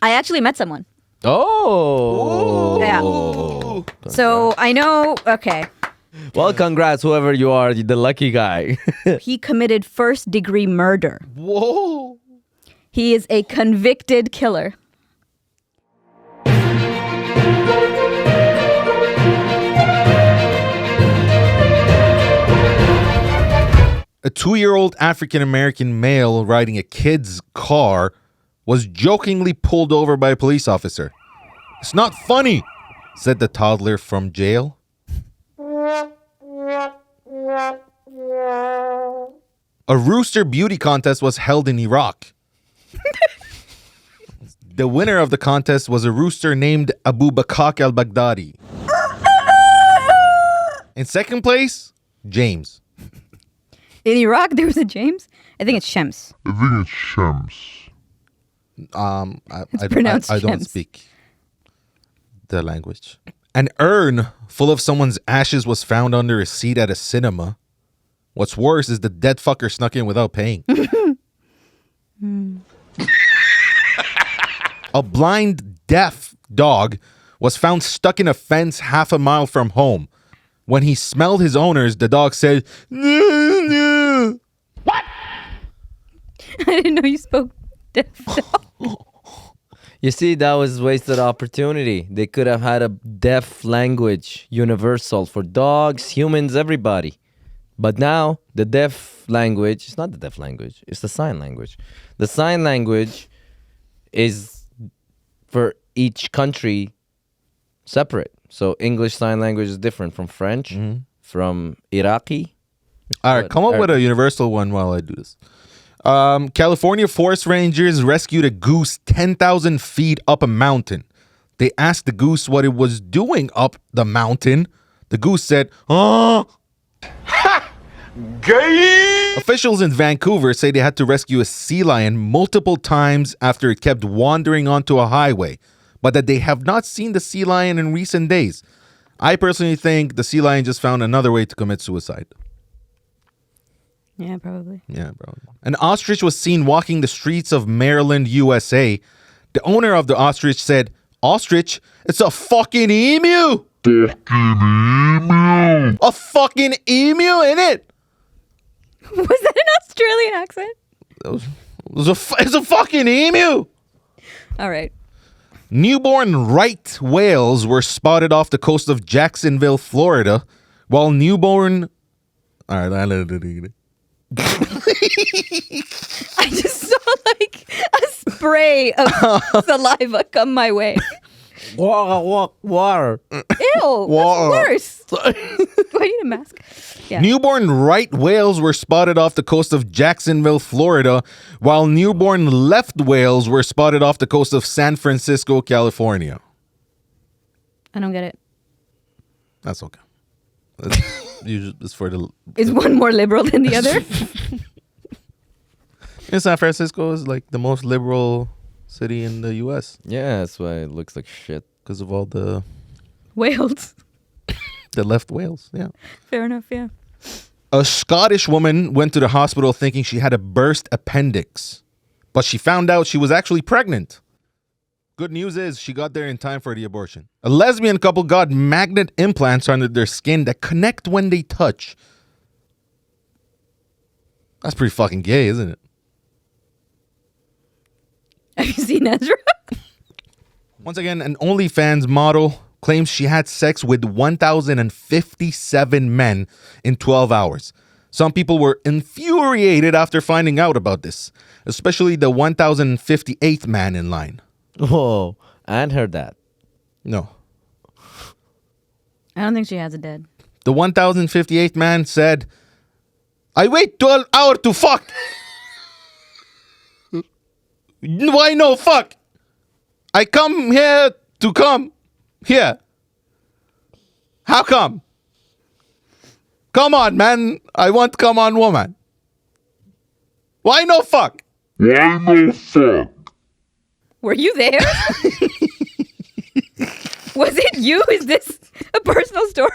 I actually met someone. Oh. Yeah. So I know, okay. Well, congrats, whoever you are, the lucky guy. He committed first-degree murder. Whoa. He is a convicted killer. A 2-year-old African-American male riding a kid's car was jokingly pulled over by a police officer. "It's not funny," said the toddler from jail. A rooster beauty contest was held in Iraq. The winner of the contest was a rooster named Abu Bakak al-Baghdadi. In second place, James. In Iraq, there was a James? I think it's Shems. Pronounced I don't Shems. speak the language. An urn full of someone's ashes was found under a seat at a cinema. What's worse is the dead fucker snuck in without paying. A blind, deaf dog was found stuck in a fence half a mile from home. When he smelled his owners, the dog said, "No, no." I didn't know you spoke deaf. You see, that was wasted opportunity. They could have had a deaf language, universal for dogs, humans, everybody. But now, the deaf language, it's not the deaf language, it's the sign language. The sign language is for each country separate. So English Sign Language is different from French, from Iraqi. All right, come up with a universal one while I do this. California forest rangers rescued a goose 10,000 feet up a mountain. They asked the goose what it was doing up the mountain. The goose said, "Oh." Gay! Officials in Vancouver say they had to rescue a sea lion multiple times after it kept wandering onto a highway, but that they have not seen the sea lion in recent days. I personally think the sea lion just found another way to commit suicide. Yeah, probably. Yeah, bro. An ostrich was seen walking the streets of Maryland, USA. The owner of the ostrich said, "Ostrich, it's a fucking emu." A fucking emu, innit? Was that an Australian accent? It's a fucking emu. All right. Newborn right whales were spotted off the coast of Jacksonville, Florida, while newborn... All right, I just saw like a spray of saliva come my way. Water. Ew, Water. that's worse. Do I need a mask? Yeah. Newborn right whales were spotted off the coast of Jacksonville, Florida, while newborn left whales were spotted off the coast of San Francisco, California. I don't get it. That's okay. It's for the... Is one more liberal than the other? In San Francisco is like the most liberal city in the U.S. Yeah, that's why it looks like shit. because of all the Wales. left whales. Yeah. Fair enough, yeah. A Scottish woman went to the hospital thinking she had a burst appendix, but she found out she was actually pregnant. Good news is she got there in time for the abortion. A lesbian couple got magnet implants under their skin that connect when they touch. That's pretty fucking gay, isn't it? Have you seen Ezra? Once again, an OnlyFans model claims she had sex with 1,057 men in 12 hours. Some people were infuriated after finding out about this, especially the 1,058th man in line. Whoa, I hadn't heard that. No. I don't think she has a dead. The 1,058th man said, I wait 12 hours to fuck. Why no fuck? I come here to come here. How come? Come on, man. I want come on, woman. Why no fuck? Why no fuck? Were you there? Was it you? Is this a personal story?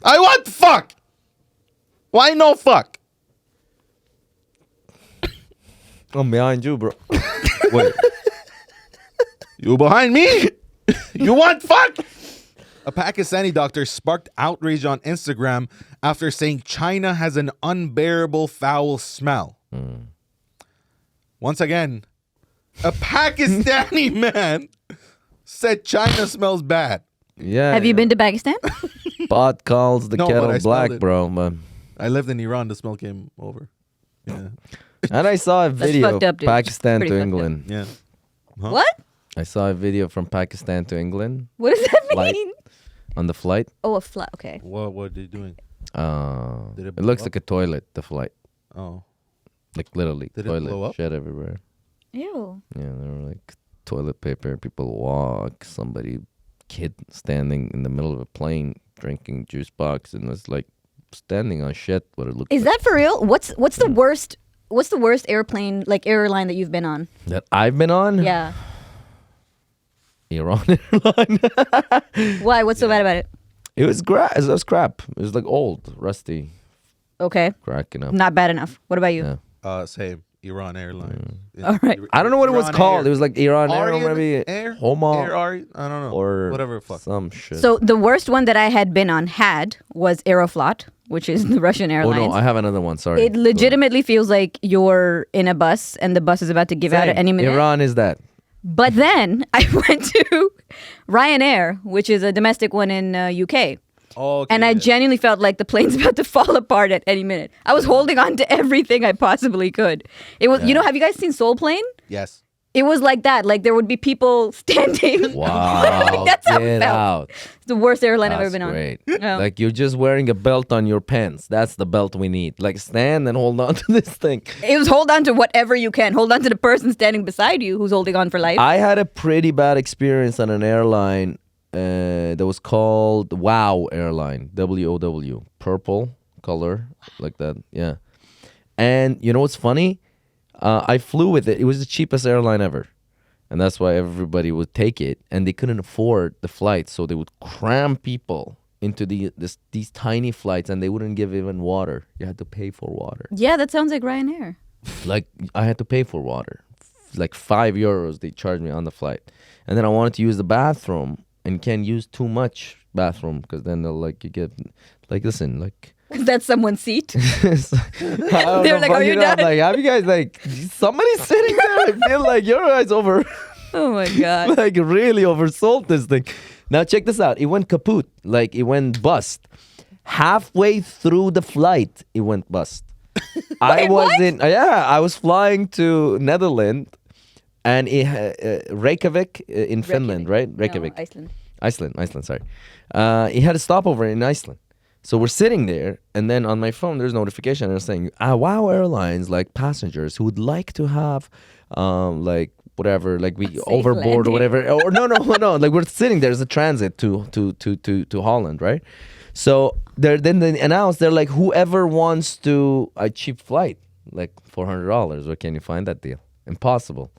I want fuck. Why no fuck? I'm behind you, bro. Wait. You behind me? You want fuck? A Pakistani doctor sparked outrage on Instagram after saying China has an unbearable foul smell. Once again, a Pakistani man said China smells bad. Yeah. Have you been to Pakistan? Pot calls the No, but I kettle smelled black, it. bro. But... I lived in Iran. The smell came over. Yeah. And I saw a video fucked up, of dude. Pakistan Pretty to fucked up. England. Yeah. Huh? What? I saw a video from Pakistan to England What does that Flight. mean? on the flight. Oh, a flat. Okay. What are they doing? Did it It blow looks up? like a toilet, the flight. Oh. Like literally, Did it toilet. blow up? Shit everywhere. Ew. Yeah, there were like toilet paper. People walk. Kid standing in the middle of a plane drinking juice box, and it's like standing on shit. What it looked Is like. that for real? What's the worst? What's the worst airplane airline that you've been on? That I've been on? Yeah. Iran airline. Why? What's so bad about it? It was crap. It was like old, rusty, Okay. cracking up. Not bad enough. What about you? Yeah. Same. Iran Airlines. All right. I don't know what it was Iran called. Air. It was like Iran Air, or Aryan maybe Air? Homa Air Ari? I don't know. or whatever the fuck. some shit. So the worst one that I had been on was Aeroflot, which is the Russian oh airlines. no, I have another one. Sorry. It legitimately feels like you're in a bus and the bus is about to give out at any minute. Iran is that. But then I went to Ryanair, which is a domestic one in UK. Oh, okay, And I yeah. genuinely felt like the plane's about to fall apart at any minute. I was holding on to everything I possibly could. It was, have you guys seen Soul Plane? Yes. It was like that. Like there would be people standing. Wow. That's how it Get felt. out. It's the worst airline I've ever That's been great. on. Yeah. Like you're just wearing a belt on your pants. That's the belt we need. Like stand and hold on to this thing. It was hold on to whatever you can. Hold on to the person standing beside you who's holding on for life. I had a pretty bad experience on an airline that was called WOW Airline. WOW. Purple color. Like that. Yeah. And you know what's funny? I flew with it. It was the cheapest airline ever. And that's why everybody would take it. And they couldn't afford the flight. So they would cram people into these tiny flights and they wouldn't give even water. You had to pay for water. Yeah, that sounds like Ryanair. Like I had to pay for water. Like €5 they charged me on the flight. And then I wanted to use the bathroom and you can't use too much bathroom because then they'll like you get like listen like That's someone's seat. it's like, I don't They're know, like, "Are you fucking up, done?" Like, have you guys like somebody's sitting there? I feel like your guys over Oh my God. like really oversold this thing. Now check this out. It went kaput. Like it went bust. Halfway through the flight, it went bust. I was in I was flying to Netherlands and Reykjavik in Finland, right? Reykjavik. No, Iceland. Iceland, sorry. He had a stopover in Iceland. So we're sitting there, and then on my phone, there's notification. They're saying, WOW Airlines, like passengers who would like to have, like, whatever, like we overboard landing. or whatever. Or no. Like we're sitting there as a transit to Holland, right? So then they announced, they're like, whoever wants to a cheap flight, like $400, where can you find that deal? Impossible.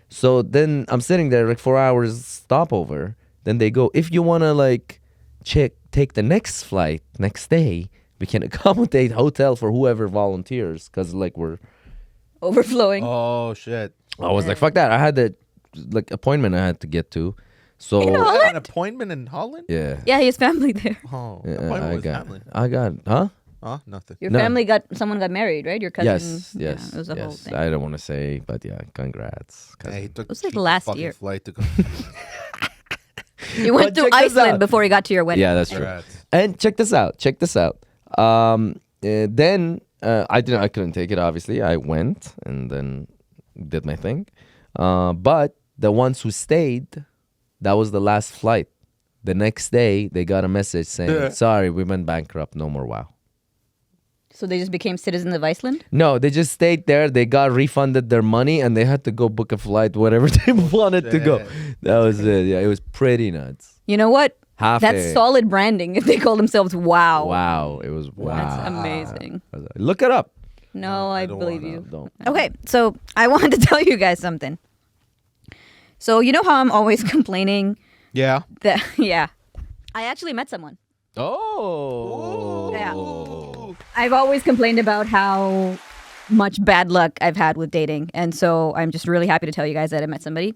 So then I'm sitting there like 4 hours stopover. Then they go, if you want to like take the next flight next day, we can accommodate hotel for whoever volunteers because like we're Overflowing. Oh shit. I was like, fuck that. I had the like appointment I had to get to. So You know, You had Holland? an appointment in Holland? yeah. Yeah, he has family there. Oh, Yeah, appointment with family. huh? Huh? Nothing. Your No. family someone got married, right? Your cousin. Yes. Yeah, it was a whole thing. I don't want to say, but yeah, congrats. Yeah, he cousin. took was like cheap last fucking year. flight to go. You went But to check this Iceland out. before he got to your wedding. Yeah, that's true. Congrats. And check this out. Then I couldn't take it. Obviously, I went and then did my thing. But the ones who stayed, that was the last flight. The next day, they got a message saying, "Sorry, we went bankrupt. No more WOW." So they just became citizens of Iceland? No, they just stayed there. They got refunded their money, and they had to go book a flight wherever they wanted to go. shit. That was it. Yeah, it was pretty nuts. You know what? Half That's a- solid branding if they call themselves WOW. Wow, it was wow. That's amazing. Look it up. No, I don't believe wanna. you. Don't. Okay, so I wanted to tell you guys something. So you know how I'm always complaining Yeah. that, yeah. I actually met someone. Oh. Yeah. I've always complained about how much bad luck I've had with dating. And so I'm just really happy to tell you guys that I met somebody.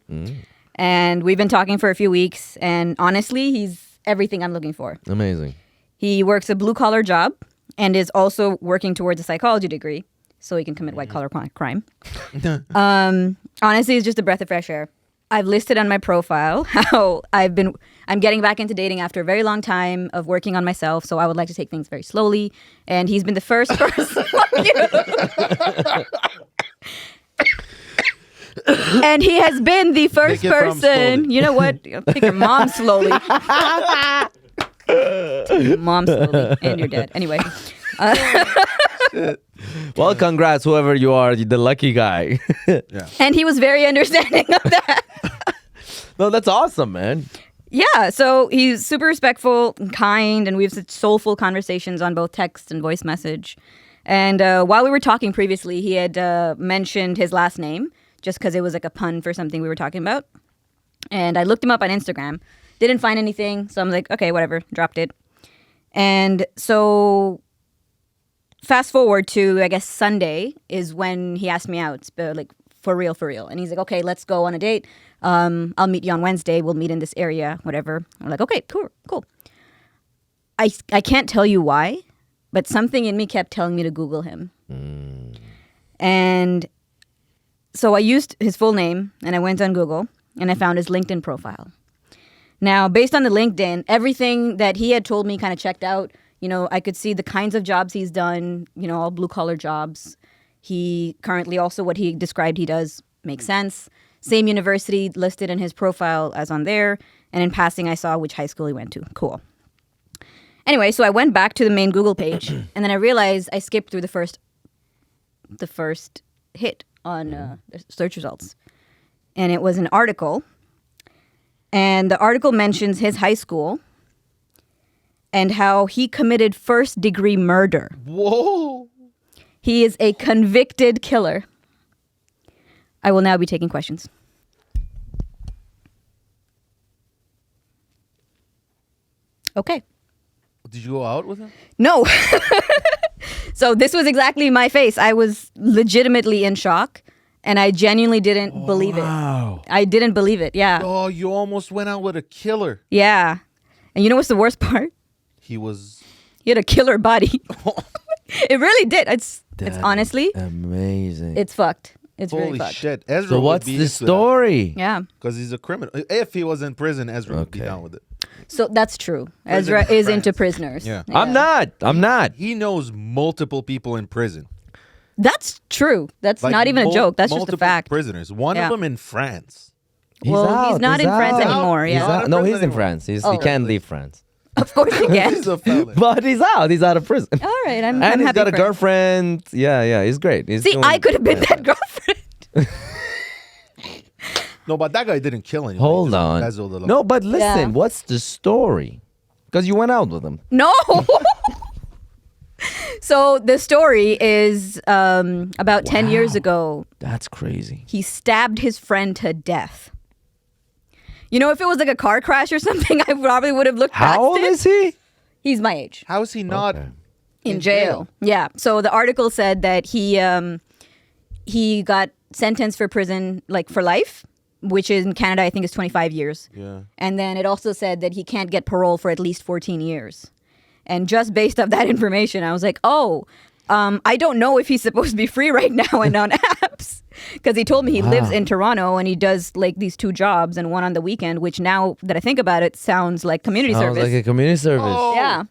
And we've been talking for a few weeks. And honestly, he's everything I'm looking for. Amazing. He works a blue-collar job and is also working towards a psychology degree so he can commit white-collar crime. Honestly, it's just a breath of fresh air. I've listed on my profile how I'm getting back into dating after a very long time of working on myself, so I would like to take things very slowly. And he's been the first person. And he has been the first Take it from person. slowly. You know what? Take your mom slowly. Take your mom slowly, and you're dead. Anyway. Well, congrats, whoever you are, the lucky guy. And he was very understanding of that. No, that's awesome, man. Yeah, so he's super respectful and kind, and we have such soulful conversations on both text and voice message. And while we were talking previously, he had mentioned his last name, just because it was like a pun for something we were talking about. And I looked him up on Instagram. Didn't find anything, so I'm like, okay, whatever, dropped it. And so fast forward to, I guess, Sunday is when he asked me out, like, for real. And he's like, okay, let's go on a date. I'll meet you on Wednesday. We'll meet in this area, whatever. I'm like, okay, cool. I can't tell you why, but something in me kept telling me to Google him. And so I used his full name, and I went on Google, and I found his LinkedIn profile. Now, based on the LinkedIn, everything that he had told me kind of checked out. You know, I could see the kinds of jobs he's done, you know, all blue-collar jobs. He currently also, what he described he does makes sense. Same university listed in his profile as on there. And in passing, I saw which high school he went to. Cool. Anyway, so I went back to the main Google page, and then I realized I skipped through the first hit on the search results. And it was an article. And the article mentions his high school and how he committed first-degree murder. Whoa. He is a convicted killer. I will now be taking questions. Okay. Did you go out with him? No. So this was exactly my face. I was legitimately in shock, and I genuinely didn't believe it. I didn't believe it, yeah. Oh, you almost went out with a killer. Yeah. And you know what's the worst part? He had a killer body. It really did. It's honestly, amazing. it's fucked. It's Holy really fucked. shit. Ezra So would what's be the into that. story? Yeah. Because he's a criminal. If he was in prison, Ezra would be Okay. down with it. So that's true. Prison Ezra is friends. into prisoners. Yeah. I'm not. He knows multiple people in prison. That's true. That's Like not even a joke. That's just a multiple fact. prisoners. One Yeah. of them in France. Well, he's not in France anymore. He's Yeah. out. No, he's in anymore. France. He Oh. can't leave France. Of course he can. He's a felon. But he's out. He's out of prison. All right. I'm And he's happy got a for him. girlfriend. Yeah. He's great. He's See, doing- I could have been that girlfriend. No, but that guy didn't kill anyone. He Hold just on. embezzled a lot. No, but listen. Yeah. What's the story? Because you went out with him. No. So the story is about 10 years ago, That's crazy. he stabbed his friend to death. You know, if it was like a car crash or something, I probably would have looked past How old it. is he? He's my age. How is he not Okay. In jail. Yeah. So the article said that he got sentenced for prison, like for life, which in Canada I think is 25 years. Yeah. And then it also said that he can't get parole for at least 14 years. And just based off that information, I was like, oh, I don't know if he's supposed to be free right now and on apps. Because he told me he lives in Toronto and he does like these 2 jobs and one on the weekend, which now that I think about it sounds like community Sounds service. like a community service. Oh. Yeah.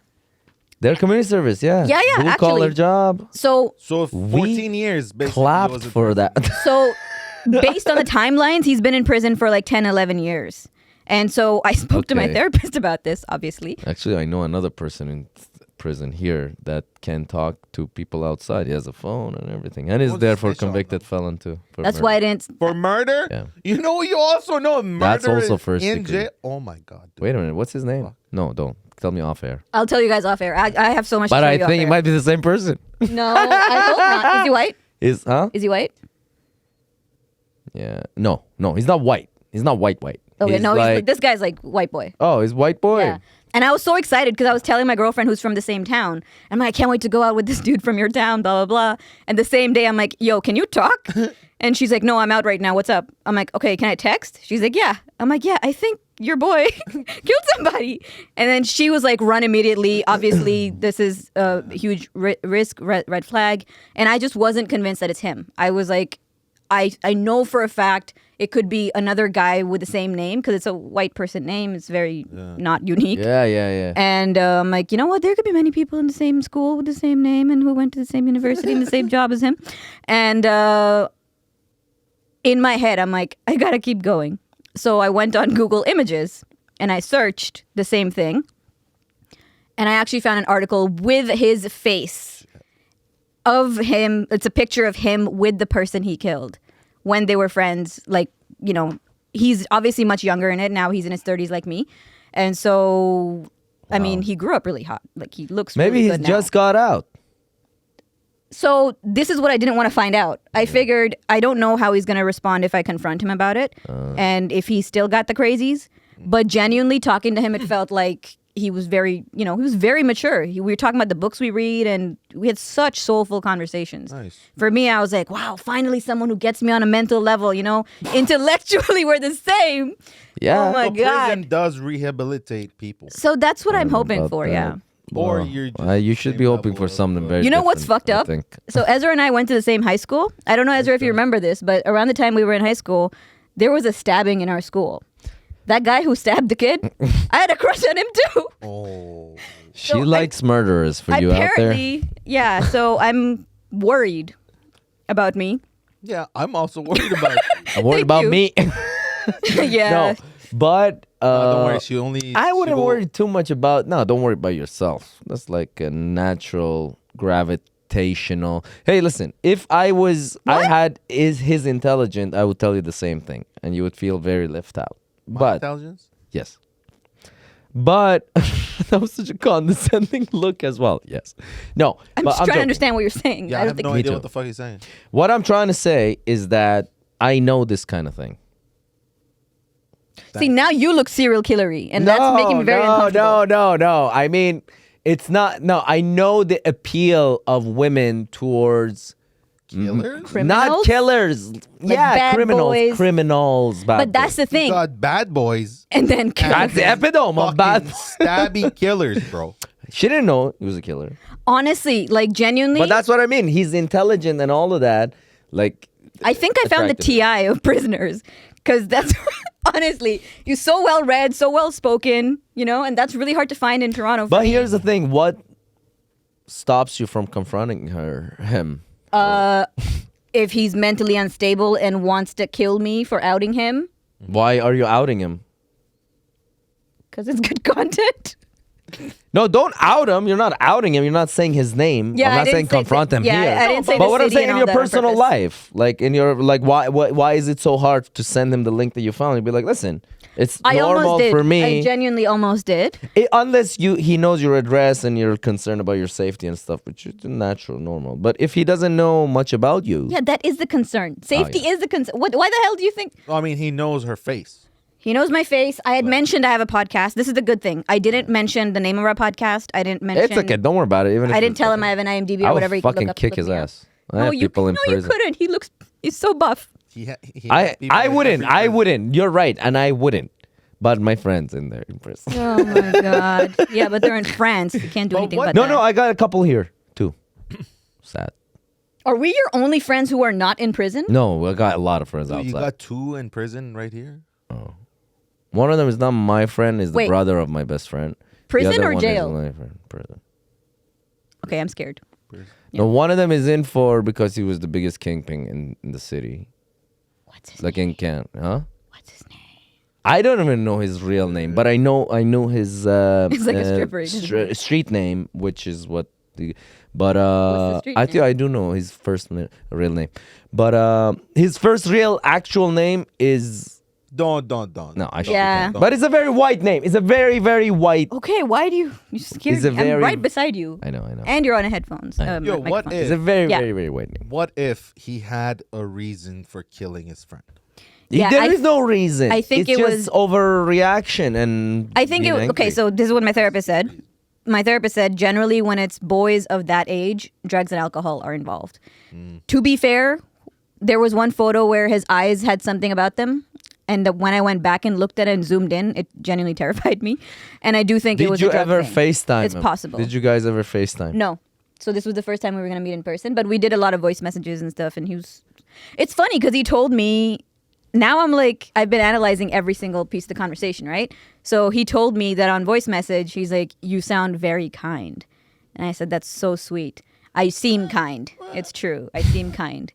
They're community service, yeah. Yeah, Blue collar actually. job. So So 14 years basically. he Clapped was in for prison. that. So based on the timelines, he's been in prison for like 10, 11 years. And so I spoke to my Okay. therapist about this, obviously. Actually, I know another person in prison here that can talk to people outside. He has a phone and everything. And he's What's there the for snitch on convicted felon too. for That's murder. why I didn't. For murder? Yeah. You know, you also know murder That's also is first in degree. jail. Oh my God. dude. Wait a minute. What's his name? No, don't. Tell me off air. I'll tell you guys off air. I have so much But to tell I you off think it air. might be the same person. No, I hope not. Is he white? Huh? Is he white? Yeah. No, he's not white. He's not white. Okay, He's no, like, this guy's like white boy. oh, he's white boy. Yeah. And I was so excited because I was telling my girlfriend who's from the same town. I'm like, I can't wait to go out with this dude from your town, blah, blah, blah. And the same day, I'm like, yo, can you talk? And she's like, no, I'm out right now. What's up? I'm like, okay, can I text? She's like, yeah. I'm like, yeah, I think your boy killed somebody. And then she was like, run immediately. Obviously, this is a huge risk, red flag. And I just wasn't convinced that it's him. I was like, I know for a fact it could be another guy with the same name because it's a white person name. It's very not unique. Yeah. And I'm like, you know what? There could be many people in the same school with the same name and who went to the same university and the same job as him. And in my head, I'm like, I gotta keep going. So I went on Google Images and I searched the same thing. And I actually found an article with his face of him. It's a picture of him with the person he killed when they were friends. Like, you know, he's obviously much younger in it. Now he's in his 30s like me. And so, I mean, he grew up really hot. Like, he looks Maybe really he's good now. just got out. So this is what I didn't want to find out. I figured I don't know how he's going to respond if I confront him about it and if he still got the crazies. But genuinely talking to him, it felt like he was very, he was very mature. We were talking about the books we read and we had such soulful conversations. Nice. For me, I was like, wow, finally someone who gets me on a mental level, intellectually we're the same. Yeah. Oh my So God. prison does rehabilitate people. So that's what I'm hoping about for, that. yeah. Or Well, you're just you should be same hoping level for of, something very You know what's different, fucked I up? think. So Ezra and I went to the same high school. I don't know, Ezra, if you remember this, but around the time we were in high school, there was a stabbing in our school. That guy who stabbed the kid, I had a crush on him too. Oh. She So likes murderers for you out there. Apparently, yeah. So I'm worried about me. Yeah, I'm also worried about you. I'm worried Thank about you. me. Yeah. No, but Don't worry, she only... I wouldn't she will- worry too much about. No, don't worry about yourself. That's like a natural gravitational. Hey, listen. If I had his intelligence, I would tell you the same thing, and you would feel very left out. My But intelligence? yes, but that was such a condescending look as well. Yes, no. I'm but just trying joking. to understand what you're saying. Yeah, I I don't have think no Me idea too. what the fuck he's saying. What I'm trying to say is that I know this kind of thing. See, now you look serial killery, and that's making me very uncomfortable. No. I mean, it's not. No, I know the appeal of women towards Killers? Criminals? not killers. Yeah, bad criminals. boys. Criminals. Bad But that's boys. the You thing. got bad boys. And then That's the epitome of Fucking bad. stabby killers, bro. She didn't know he was a killer. honestly, like genuinely, But that's what I mean. He's intelligent and all of that. Like, I think I found the attractive. TI of prisoners because that's honestly, you're so well read, so well spoken, and that's really hard to find in Toronto. but here's the thing: what stops you from confronting him? If he's mentally unstable and wants to kill me for outing him, Why are you outing him? because it's good content. No, don't out him. You're not outing him. You're not saying his name. Yeah, I'm I not didn't saying say- confront him yeah, here. I didn't say But the what I'm city saying and in all your that on personal purpose. life, like in your why is it so hard to send him the link that you found? You'd be like, listen, it's I normal almost did. for me. I genuinely almost did. Unless he knows your address and you're concerned about your safety and stuff, which is natural, normal. But if he doesn't know much about you, Yeah, that is the concern. Safety is the concern. Why the hell do you think? I mean, he knows her face. He knows my face. I had mentioned I have a podcast. This is the good thing. I didn't mention the name of our podcast. I didn't mention. it's okay. Don't worry about it. Even if I didn't it's tell him okay. I have an IMDb I or would whatever. He could fucking look up, kick look his me up. ass. I have people in you prison. couldn't. He's so buff. He people I in wouldn't. every I prison. wouldn't. You're right, and I wouldn't. But my friends in there in prison. Oh my god. Yeah, but they're in France. You can't do anything what- about No, that. no, I got a couple here too. Sad. Are we your only friends who are not in prison? No, I got a lot of friends So outside. you got two in prison right here? One of them is not my friend, is the Wait. brother of my best friend. Prison the other or one jail? Is my friend. Prison. Okay, I'm scared. No, one of them is in for because he was the biggest kingpin in the city. What's his Like in Canada, huh? What's his name? I don't even know his real name, but I know his It's like a stripper, isn't it? street name, which is what the. But What's the street I name? think I do know his real name, but his first real actual name is Don't. no, I should. Yeah. But it's a very white name. It's a very very white. Okay, why do you scared He's a me? very- I'm right beside you. I know. And you're on a headphones. I know. Yo, what microphone. if- It's a very Yeah. very very white name. What if he had a reason for killing his friend? Yeah, There is no reason. I think it's it just was overreaction and I think being it. Okay, angry. so this is what my therapist said. My therapist said generally when it's boys of that age, drugs and alcohol are involved. To be fair, there was one photo where his eyes had something about them, and when I went back and looked at it and zoomed in, it genuinely terrified me. And I do think it Did was you a drug ever thing. FaceTime It's him? possible. Did you guys ever FaceTime? No. So this was the first time we were going to meet in person, but we did a lot of voice messages and stuff, and he was... It's funny because he told me... Now I'm like, I've been analyzing every single piece of the conversation, right? So he told me that on voice message, he's like, you sound very kind. And I said, that's so sweet. I seem kind. It's true. I seem kind.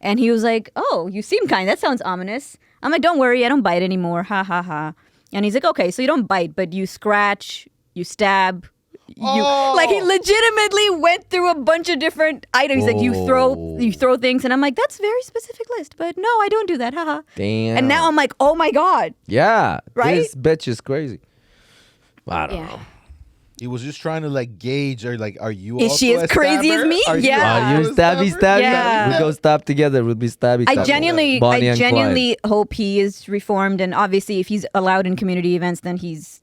And he was like, oh, you seem kind. That sounds ominous. I'm like, don't worry. I don't bite anymore. Ha, ha, ha. And he's like, okay, so you don't bite, but you scratch, you stab, like he legitimately went through a bunch of different items. Like you throw things, and I'm like, that's a very specific list, but no, I don't do that. Haha. Damn. And now I'm like, oh my god. Yeah. Right? This bitch is crazy. I don't know. He was just trying to like gauge, or like, are you? Is she also as a crazy as stabber? me? Are you Yeah. You're also a stabby, stabber? stabby. Yeah. We go stab together. We'll be stabby, stabby. I genuinely Bonnie and Clyde. hope he is reformed, and obviously, if he's allowed in community events, then he's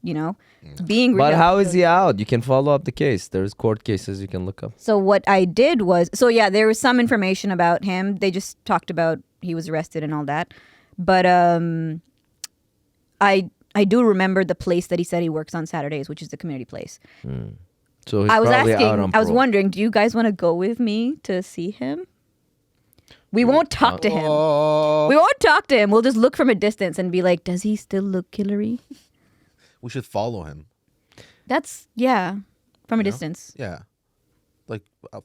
being. But real. how is he out? You can follow up the case. There's court cases you can look up. So what I did was, there was some information about him. They just talked about he was arrested and all that. But I do remember the place that he said he works on Saturdays, which is the community place. So he's I was probably out on asking, I was parole. wondering, do you guys want to go with me to see him? We won't talk to him. We won't talk to him. We'll just look from a distance and be like, does he still look killery? We should follow him. That's, from a distance. Yeah, like follow.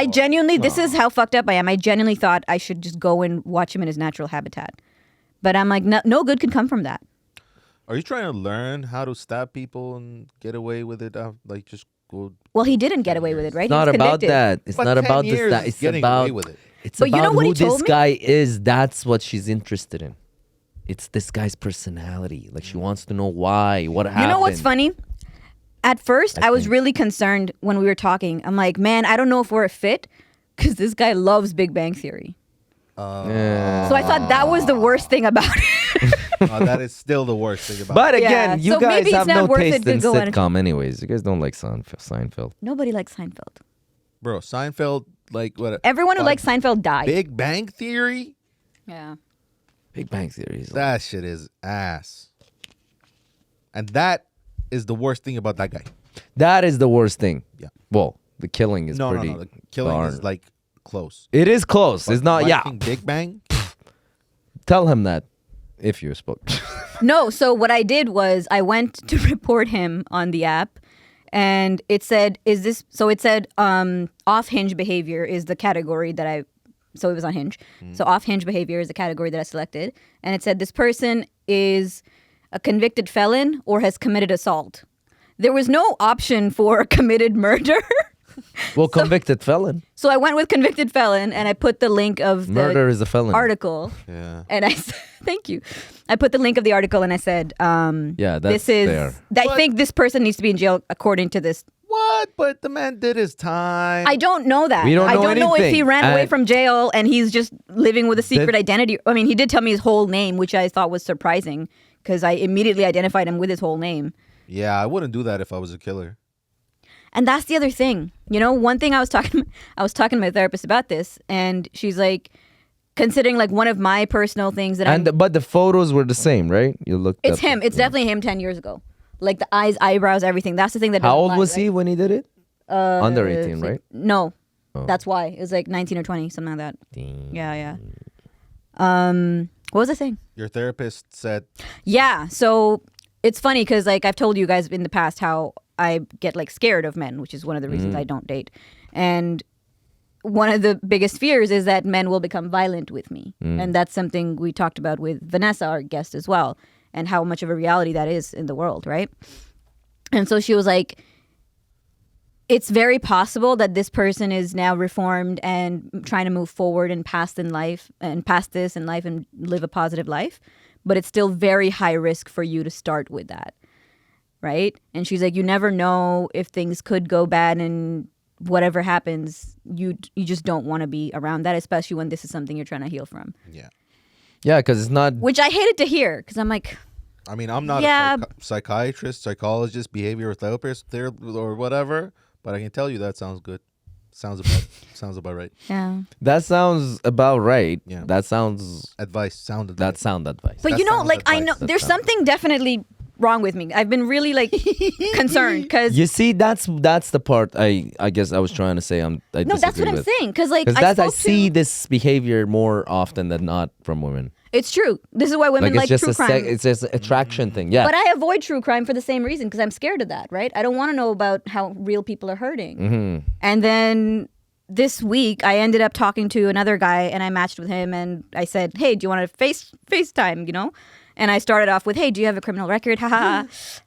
I genuinely, this is how fucked up I am. I genuinely thought I should just go and watch him in his natural habitat. But I'm like, no good could come from that. Are you trying to learn how to stab people and get away with it? Like just go. Well, he didn't get away with it, right? It's not he was about convicted. that. It's But not 10 about the years stat. is It's getting about away with it. It's But you about know what who he told this me? guy is. That's what she's interested in. It's this guy's personality. Like she wants to know why, what happened. You know what's funny? At first, I was think. really concerned when we were talking. I'm like, man, I don't know if we're a fit because this guy loves Big Bang Theory. Yeah. So I thought that was the worst thing about it. That is still the worst thing about. But it. again, Yeah, you so guys maybe it's have not no worth taste it to in go and- sitcom anyways. You guys don't like Seinfeld. Nobody likes Seinfeld. Bro, Seinfeld, like what? Everyone who But likes Seinfeld died. Big Bang Theory. Yeah. Big Bang Theory is like, That shit is ass. And that is the worst thing about that guy. that is the worst thing. Yeah. Well, the killing is No, pretty The killing darn. is like close. It is close. It's not, Liking Big Bang. Tell him that if you spoke. No, so what I did was I went to report him on the app, and it said, off hinge behavior is the category that so it was on Hinge. So off hinge behavior is the category that I selected. And it said this person is a convicted felon or has committed assault. There was no option for committed murder. Well, convicted felon. So I went with convicted felon, and I put the link of the Murder is a felony. article. Yeah. And I said, thank you. I put the link of the article, and I said, Yeah, that's this is, fair. I think this person needs to be in jail according to this. What? But the man did his time. I don't know that. We don't I know don't know if he anything. ran away And- from jail and he's just living with a secret identity. I mean, he did tell me his whole name, which I thought was surprising because I immediately identified him with his whole name. Yeah, I wouldn't do that if I was a killer. And that's the other thing. You know, one thing I was talking to my therapist about this, and she's like, considering like one of my personal things that But the photos were the same, right? You looked. it's up- him. It's definitely him 10 years ago. Like the eyes, eyebrows, everything. That's the thing that. How doesn't old lie, was right? he when he did it? Under 18, It's right? like- no, that's why it was like 19 or 20, something like that. Yeah. What was I saying? Your therapist said, Yeah, so it's funny because like I've told you guys in the past how I get like scared of men, which is one of the reasons I don't date. And one of the biggest fears is that men will become violent with me. And that's something we talked about with Vanessa, our guest as well, and how much of a reality that is in the world, right? And so she was like, it's very possible that this person is now reformed and trying to move forward and past this in life and live a positive life, but it's still very high risk for you to start with that, right? And she's like, you never know if things could go bad, and whatever happens, you just don't want to be around that, especially when this is something you're trying to heal from. yeah. Yeah, because it's not. which I hated to hear because I'm like, I mean, I'm not Yeah. a psychiatrist, psychologist, behavioral therapist, or whatever, but I can tell you that sounds good. Sounds about right. yeah. That sounds about right. Yeah. That sound advice. But That you know, sounds like I advice. know That there's sounds- something definitely wrong with me. I've been really like concerned because You see, that's the part I guess I was trying to say. I no, that's disagree what I'm with. saying. Because like Because I spoke see to, this behavior more often than not from women. it's true. This is why women Like like it's just true crime. it's just attraction thing. Yeah. But I avoid true crime for the same reason because I'm scared of that, right? I don't want to know about how real people are hurting. Mm-hmm. And then this week, I ended up talking to another guy, and I matched with him, and I said, "Hey, do you want to FaceTime?" You know, and I started off with, "Hey, do you have a criminal record?" Haha.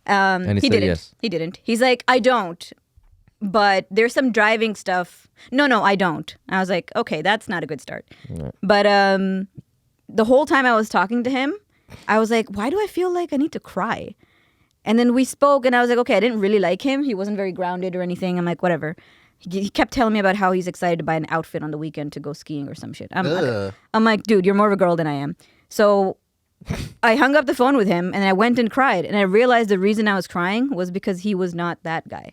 And he said didn't. yes. He didn't. He's like, "I don't." But there's some driving stuff. No, I don't. I was like, okay, that's not a good start. But the whole time I was talking to him, I was like, why do I feel like I need to cry? And then we spoke, and I was like, okay, I didn't really like him. He wasn't very grounded or anything. I'm like, whatever. He kept telling me about how he's excited to buy an outfit on the weekend to go skiing or some shit. I'm like, dude, you're more of a girl than I am. So I hung up the phone with him, and I went and cried. And I realized the reason I was crying was because he was not that guy.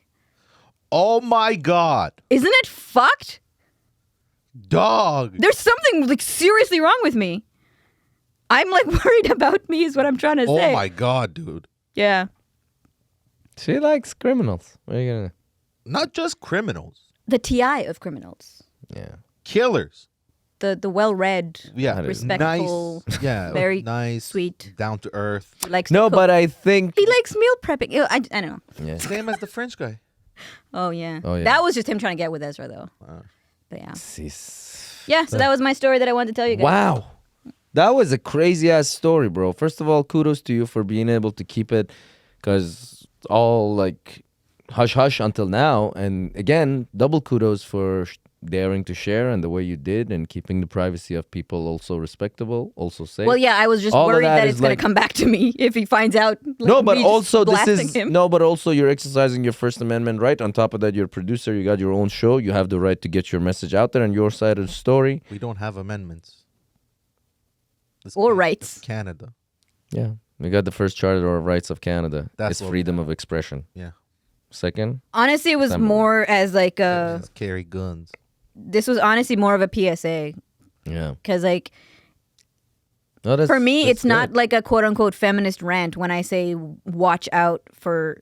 Oh my God, Isn't it fucked? dog! There's something like seriously wrong with me. I'm like worried about me is what I'm trying to say. Oh my God, dude! Yeah. She likes criminals. What are you gonna? Not just criminals, The TI of criminals. Yeah. killers. The well-read, Yeah, respectful, nice. Yeah, very nice, sweet. down to earth. He likes to No, cook. but I think. He likes meal prepping. Ew, I don't know. Yeah. Same as the French guy. Oh yeah. Oh, yeah. That was just him trying to get with Ezra though. But yeah. Sis. Yeah, so that was my story that I wanted to tell you guys. Wow. That was a crazy ass story, bro. First of all, kudos to you for being able to keep it, because it's all like hush hush until now. And again, double kudos for daring to share and the way you did, and keeping the privacy of people also respectable, also safe. Well, yeah, I was just All of worried that that is it's going like- to come back to me if he finds out. Like, No, but me just also this blasting is him. no, but also you're exercising your First Amendment right. On top of that, you're a producer. You got your own show. You have the right to get your message out there and your side of the story. We don't have amendments. This Or can- rights. this Canada. Yeah, we got the first Charter of Rights of Canada. That's It's what we freedom got. of expression. Yeah. Second, Honestly, it was Assembly. more as like a. Let's carry guns. This was honestly more of a PSA yeah. because, like, No, that's, for me, that's it's not good. like a quote unquote feminist rant when I say watch out for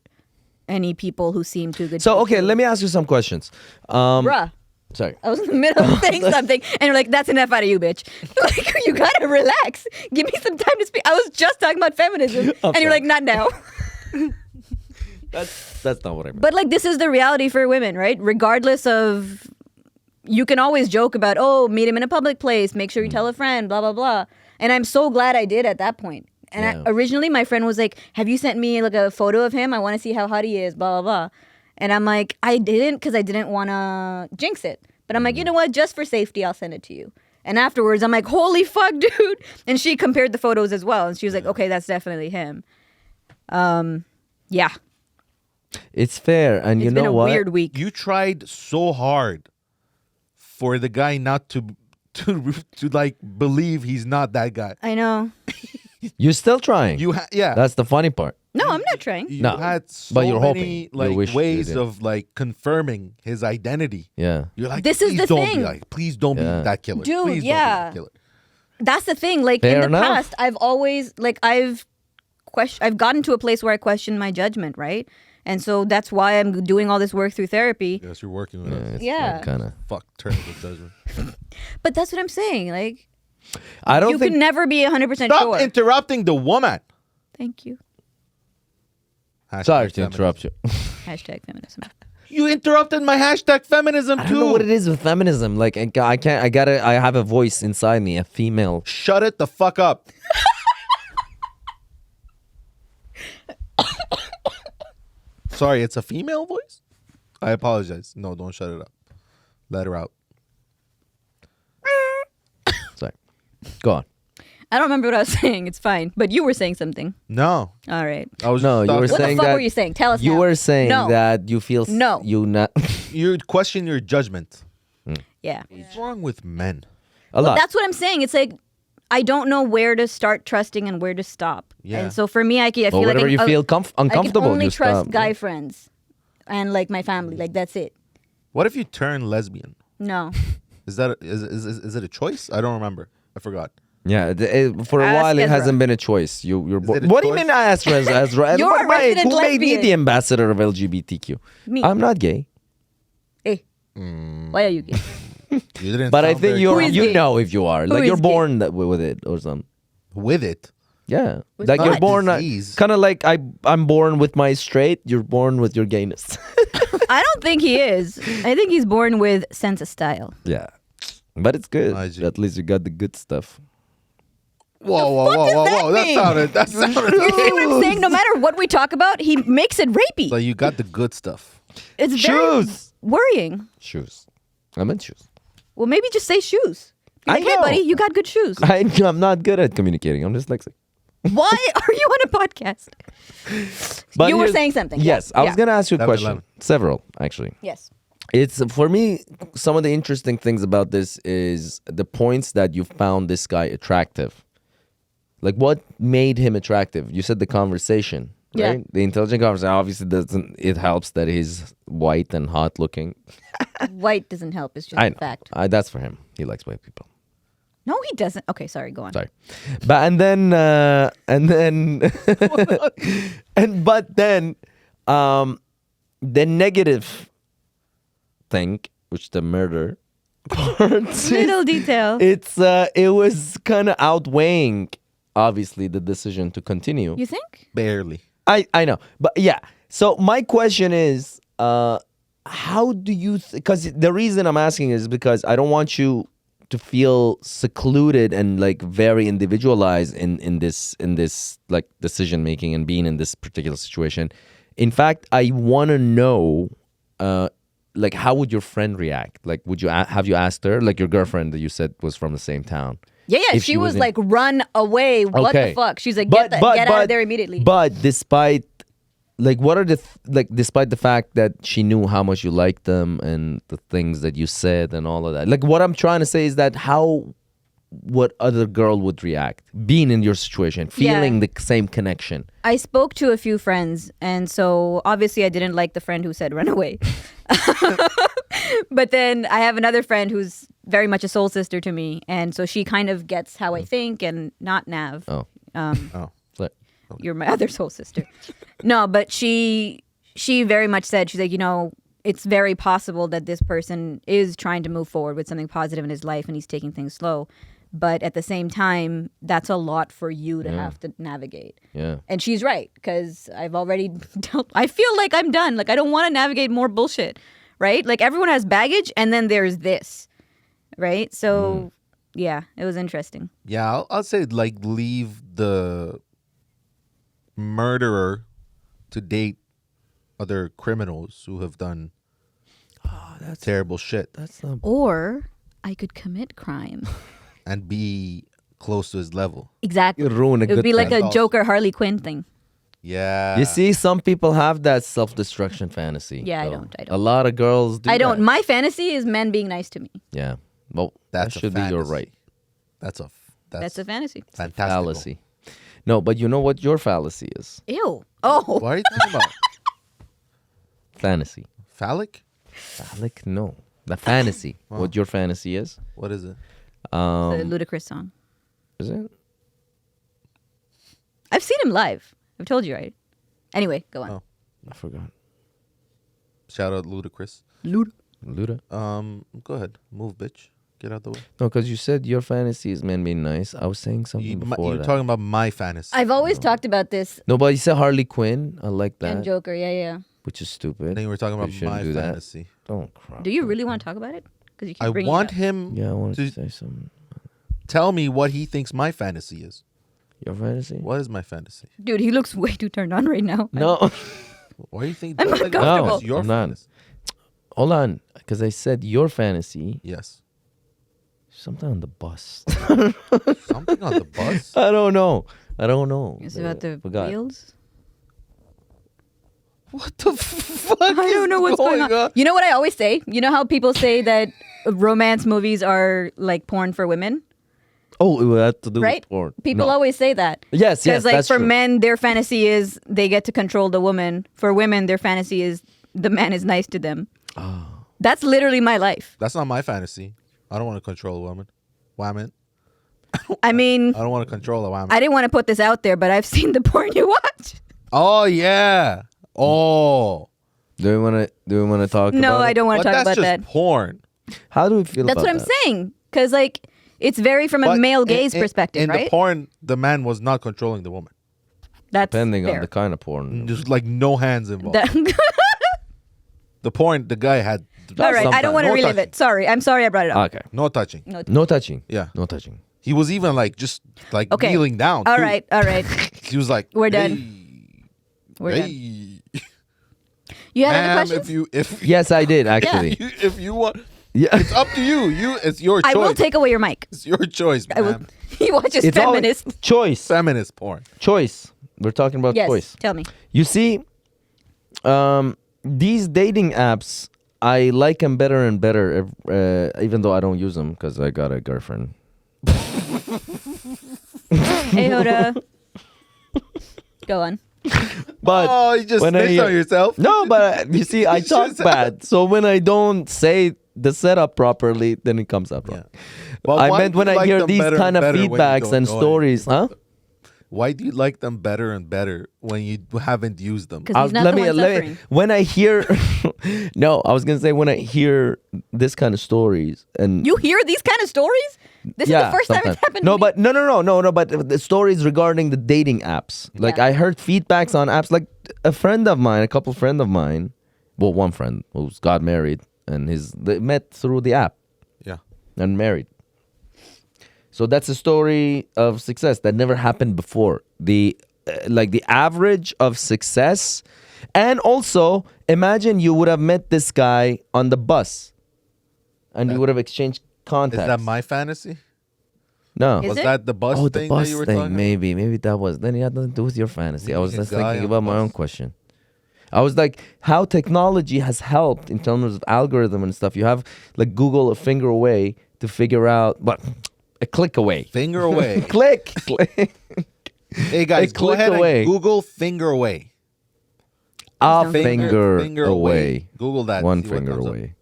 any people who seem too good. So to be okay, true. let me ask you some questions. Bruh. Sorry. I was in the middle of saying something, and you're like, "That's enough out of you, bitch." Like, you gotta relax. Give me some time to speak. I was just talking about feminism, and sorry. you're like, "Not now." That's not what I meant. But like, this is the reality for women, right? Regardless of, you can always joke about, "Oh, meet him in a public place. Make sure you tell a friend." Blah blah blah. And I'm so glad I did at that point. And Yeah. originally, my friend was like, "Have you sent me like a photo of him? I want to see how hot he is." Blah blah blah. And I'm like, I didn't because I didn't want to jinx it. But I'm like, you know what? Just for safety, I'll send it to you. And afterwards, I'm like, holy fuck, dude. And she compared the photos as well. And she was like, okay, that's definitely him. Yeah. It's fair, and It's you been know a what? weird week. You tried so hard for the guy not to like believe he's not that guy. I know. You're still trying. Yeah. That's the funny part. No, I'm not trying. You No, had so but you're many hoping. You wish like you ways did. of like confirming his identity. Yeah. You're like, This is please the don't thing. be like, please don't Yeah. be that killer. Dude, Please don't be yeah. that killer. That's the thing. Like Fair in the enough. past, I've always like I've gotten to a place where I question my judgment, right? And so that's why I'm doing all this work through therapy. Yes, you're working with us. Yeah. Kind of. Fuck terrible judgment. But that's what I'm saying. Like I don't you think. can never be 100% Stop sure. interrupting the woman. Thank you. Hashtag Sorry to feminism. interrupt you. Hashtag feminism. You interrupted my hashtag feminism I too. don't know what it is with feminism. Like I can't. I gotta. I have a voice inside me, a female. Shut it the fuck up. Sorry, it's a female voice? I apologize. No, don't shut it up. Let her out. Sorry. Go on. I don't remember what I was saying. It's fine. But you were saying something. No. All right. I was No, just you were talking- What saying the fuck that were you saying? Tell us You now. were saying No. that you feel. No. You not. You question your judgment. Yeah. What's wrong with men? A lot. That's what I'm saying. It's like I don't know where to start trusting and where to stop. Yeah. And so for me, I feel Or like whatever you feel I uncomfortable. can only you trust stop. guy friends and like my family. Like that's it. What if you turn lesbian? No. Is it a choice? I don't remember. I forgot. Yeah, for a Ask while it Ezra. hasn't been a choice. You're born. it a What do you choice? mean I asked Ezra? You're a resident who made me lesbian. the ambassador of LGBTQ? Me. I'm not gay. Hey. Why are you gay? You didn't. But I sound think very you is you gay? know if you are. Like is you're gay? born with it or something. with it. Yeah. With Like you're what? born Disease. kind of like I'm born with my straight, you're born with your gayness. I don't think he is. I think he's born with sense of style. Yeah. But it's good. IG. At least you got the good stuff. Whoa! That mean? sounded. You see what I'm saying? No matter what we talk about, he makes it rapey. So you got the good stuff. It's very Shoes. worrying. Shoes. I meant shoes. Well, maybe just say shoes. Be I like, hey, know. buddy, you got good shoes. I'm not good at communicating. I'm dyslexic. Why are you on a podcast? But You were here's- saying something. Yes, Yeah. I was Yeah. going to ask you a 11, question. 11. Several, actually. Yes. It's for me, some of the interesting things about this is the points that you found this guy attractive. Like what made him attractive? You said the conversation, Yeah. right? The intelligent conversation obviously doesn't, it helps that he's white and hot looking. White doesn't help. It's just I a know. fact. That's for him. He likes white people. No, he doesn't. Okay, sorry. Go on. Sorry. But and then the negative thing, which the murder part, Little detail. it was kind of outweighing obviously the decision to continue. You think? Barely. I know, but yeah. So my question is, how do you? Because the reason I'm asking is because I don't want you to feel secluded and like very individualized in this like decision making and being in this particular situation. In fact, I want to know, like, how would your friend react? Like, would you have you asked her, like your girlfriend that you said was from the same town? Yeah. If She she was was in- like, run away. What Okay. the fuck? She's like, get out of there immediately. But despite, like, what are despite the fact that she knew how much you liked them and the things that you said and all of that, like, what I'm trying to say is that what other girl would react being in your situation, feeling the same connection. I spoke to a few friends, and so obviously I didn't like the friend who said run away. But then I have another friend who's very much a soul sister to me, and so she kind of gets how I think, and not Nav. Oh. Oh. Like, You're my other soul sister. No, but she very much said, she's like, it's very possible that this person is trying to move forward with something positive in his life and he's taking things slow. But at the same time, that's a lot for you to have to navigate. yeah. And she's right, because I've already I feel like I'm done. Like, I don't want to navigate more bullshit, right? Like, everyone has baggage, and then there's this, right? So, yeah, it was interesting. Yeah, I'll say like leave the murderer to date other criminals who have done terrible shit That's not. Or I could commit crime. and be close to his level. Exactly. You ruin a It would good be like time. a Joker Harley Quinn thing. Yeah. You see, some people have that self-destruction fantasy. Yeah, I though. don't. A lot of girls do. I don't. that. My fantasy is men being nice to me. Yeah. Well, That's that a should be your fantasy. right. That's That's a fantasy. fantastic. Fallacy. No, but you know what your fallacy is? Ew. Oh. What are you talking about? Fantasy. Phallic? Phallic? No. The fantasy. What your fantasy is? What is it? The ludicrous song. Is it? I've seen him live. I've told you, right? Anyway, go on. Oh. I forgot. Shout out Ludacris. Luda? Go ahead. Move, bitch. Get out the way. No, because you said your fantasy is men being nice. I was saying something before You're that. talking about my fantasy. I've always talked about this No, but you said Harley Quinn. I like that. and Joker. Yeah. Which is stupid. Then you were talking You about shouldn't my do that. fantasy. Don't cry. Do you really want to talk about it? Because you keep I bringing want it up. him Yeah, I wanted to to say something. tell me what he thinks my fantasy is. Your fantasy? What is my fantasy? Dude, he looks way too turned on right now. No. Why do you think I'm that's uncomfortable. that's your I'm not. fantasy? Hold on. Because I said your fantasy. Yes. Something on the bus. Something on the bus? I don't know. It's about the Forgot. wheels. What the fuck? I don't know what's going on. You know what I always say? You know how people say that romance movies are like porn for women? Oh, it would have to do right? with porn. People No. always say that. Yes, yes, Because like that's for true. men, their fantasy is they get to control the woman. For women, their fantasy is the man is nice to them. Oh. That's literally my life. That's not my fantasy. I don't want to control a woman. Woman. I mean, I don't want to control a woman. I didn't want to put this out there, but I've seen the porn you watch. Oh yeah. Oh. Do we want to talk No, about it? I don't want But to talk that's about just that. porn. How do we feel That's about what I'm that? saying. Because like it's very from a But male gaze in perspective, In right? the porn, the man was not controlling the woman. That's Depending fair. on the kind of porn. Just like no hands involved. That- The porn, the guy had All right, I Sometimes. don't want to No relive touching. it. Sorry, I'm sorry I brought it up. Okay. no touching. No touching. Yeah. No touching. He was even like just like Okay. kneeling down. All too. right, all right. He was like, We're done. "Hey, We're done. hey, You had other ma'am, questions? if Yes, I did actually. if you want, Yeah. it's up to you. It's your choice. I will take away your mic. It's your choice, I will. ma'am. He watches It's always feminist. choice. Feminist porn. Choice. We're talking about Yes, choice. tell me. You see, these dating apps, I like them better and better, even though I don't use them because I got a girlfriend. Hey, Hoda. Go on. But Oh, you just when I snitched hear- on yourself. no, but you see, I You talk just- bad. So when I don't say the setup properly, then it comes out wrong. Well, I why meant do when you I like hear them these better kind of and better when you feedbacks don't and know stories, huh? Why do you like them better and better when you haven't used them? 'Cause he's not the one suffering. When I hear, no, I was gonna say when I hear this kind of stories and You hear these kind of stories? This is the first time it's happened No, to me. but no, but the stories regarding the dating apps. Like Yeah. I heard feedbacks on apps. Like a friend of mine, a couple friend of mine, well, one friend who's got married and they met through the app Yeah. and married. So that's a story of success that never happened before. The like the average of success, and also imagine you would have met this guy on the bus, and you would have exchanged Is contacts. that my fantasy? No. Is Was it? that the bus Oh, the thing bus that you were thing. talking Maybe that was. Then it had nothing to do with your fantasy. I was Meeting a just guy thinking on about the my own bus. question. I was like, how technology has helped in terms of algorithm and stuff. You have like Google a finger away to figure out, but a click away. Finger away. Click. Click. Hey guys, A go click ahead away. and Google finger away. A Finger- finger away. Google that. One see what finger comes up. away.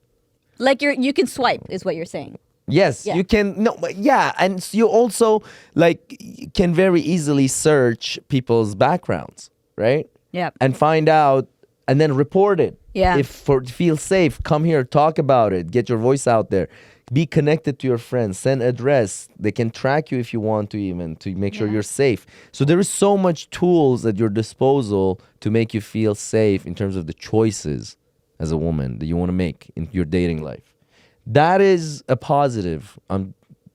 Like you can swipe, is what you're saying. Yes, Yeah. you can. No, but yeah, and you also like can very easily search people's backgrounds, right? Yeah. And find out, and then report it. Yeah. If feel safe, come here, talk about it, get your voice out there, be connected to your friends, send address. They can track you if you want to, even to make sure Yeah. you're safe. So there is so much tools at your disposal to make you feel safe in terms of the choices as a woman that you want to make in your dating life. That is a positive.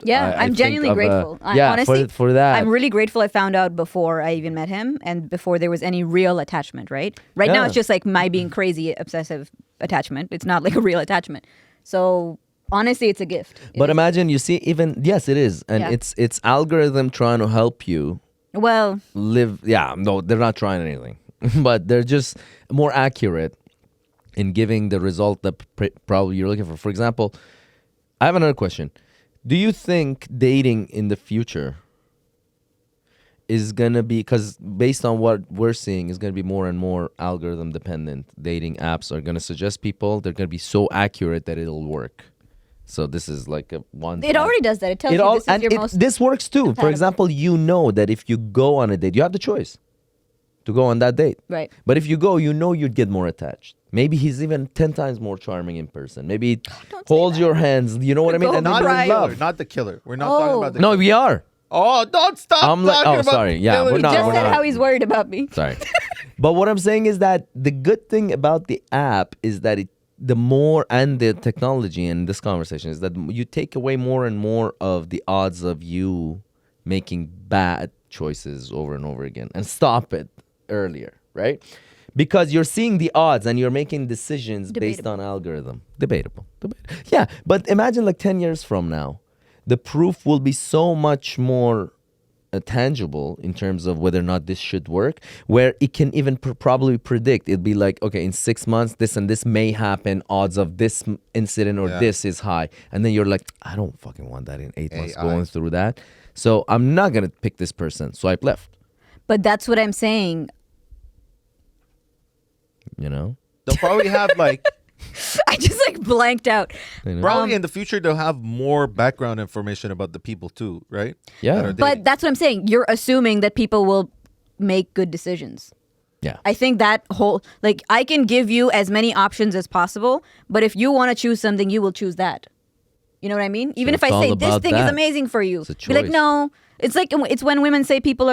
Yeah, I I'm think genuinely of a- grateful. yeah, Honestly, for that. I'm really grateful I found out before I even met him and before there was any real attachment, right? Right now Yeah. it's just like my being crazy obsessive attachment. It's not like a real attachment. So honestly, it's a gift. It But is. imagine you see, even yes, it is, and Yeah. it's algorithm trying to help you Well, live. Yeah, no, they're not trying anything, but they're just more accurate in giving the result that probably you're looking for. For example, I have another question. Do you think dating in the future is gonna be, because based on what we're seeing, is gonna be more and more algorithm dependent? Dating apps are gonna suggest people. They're gonna be so accurate that it'll work. So this is like a one. it already does that. It tells you this is and your most. this works too. For compatible. example, you know that if you go on a date, you have the choice to go on that date. Right. But if you go, you know you'd get more attached. Maybe he's even 10 times more charming in person. Maybe he Don't say holds that. your hands. You know what I mean? Go And then Not you're the in killer. love. Not the killer. We're not Oh. talking about the No, killer. we are. Oh, don't stop I'm like- talking oh, about sorry. Yeah, killer. we're not- Just we're said not. how he's worried about me. Sorry. But what I'm saying is that the good thing about the app is that the more, and the technology in this conversation is that you take away more and more of the odds of you making bad choices over and over again and stop it earlier, right? Because you're seeing the odds and you're making decisions based Debatable. on algorithm. Debatable. Yeah, but imagine like 10 years from now, the proof will be so much more tangible in terms of whether or not this should work, where it can even probably predict. It'd be like, okay, in 6 months, this and this may happen. Odds of this incident or Yeah. this is high. And then you're like, I don't fucking want that in 8 months AI. going through that. So I'm not gonna pick this person. Swipe left. But that's what I'm saying. You know. They'll probably have like I just like blanked out. You know? probably in the future they'll have more background information about the people too, right? Yeah. That are But dating. that's what I'm saying. You're assuming that people will make good decisions. Yeah. I think that whole, like, I can give you as many options as possible, but if you want to choose something, you will choose that. You know what I mean? Even if it's I say all this about thing is that. amazing for you, It's a be like, choice. no. It's like it's when women say people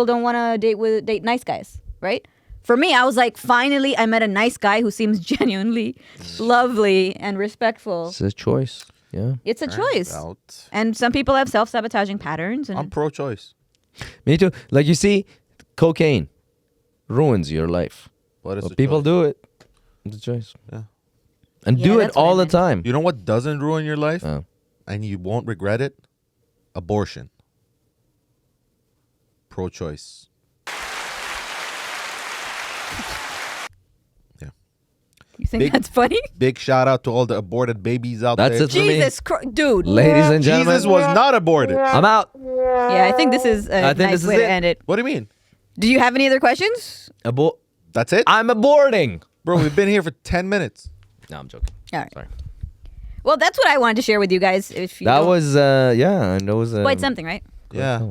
don't want to date nice guys, right? For me, I was like, finally, I met a nice guy who seems genuinely lovely and respectful. It's a choice. Yeah. It's a choice, Out. and some people have self-sabotaging patterns. And I'm pro-choice, Me too. Like you see, cocaine ruins your life. but it's But a people choice. do it. It's a choice. Yeah. And Yeah, do it that's what I all the meant. time. You know what doesn't ruin your life, Oh. and you won't regret it? Abortion. Pro-choice. you think Big- that's funny? Big shout out to all the aborted babies out That's there. it for me. Jesus Christ, dude. Ladies and gentlemen, Jesus was not aborted. I'm out. Yeah, I think this is a I think nice this is way to it. end it. What do you mean? Do you have any other questions? That's it? I'm aborting. Bro, we've been here for 10 minutes. No, I'm joking. All right. Sorry. Well, that's what I wanted to share with you guys. If you That don't- was yeah, and that was quite something, right? Yeah.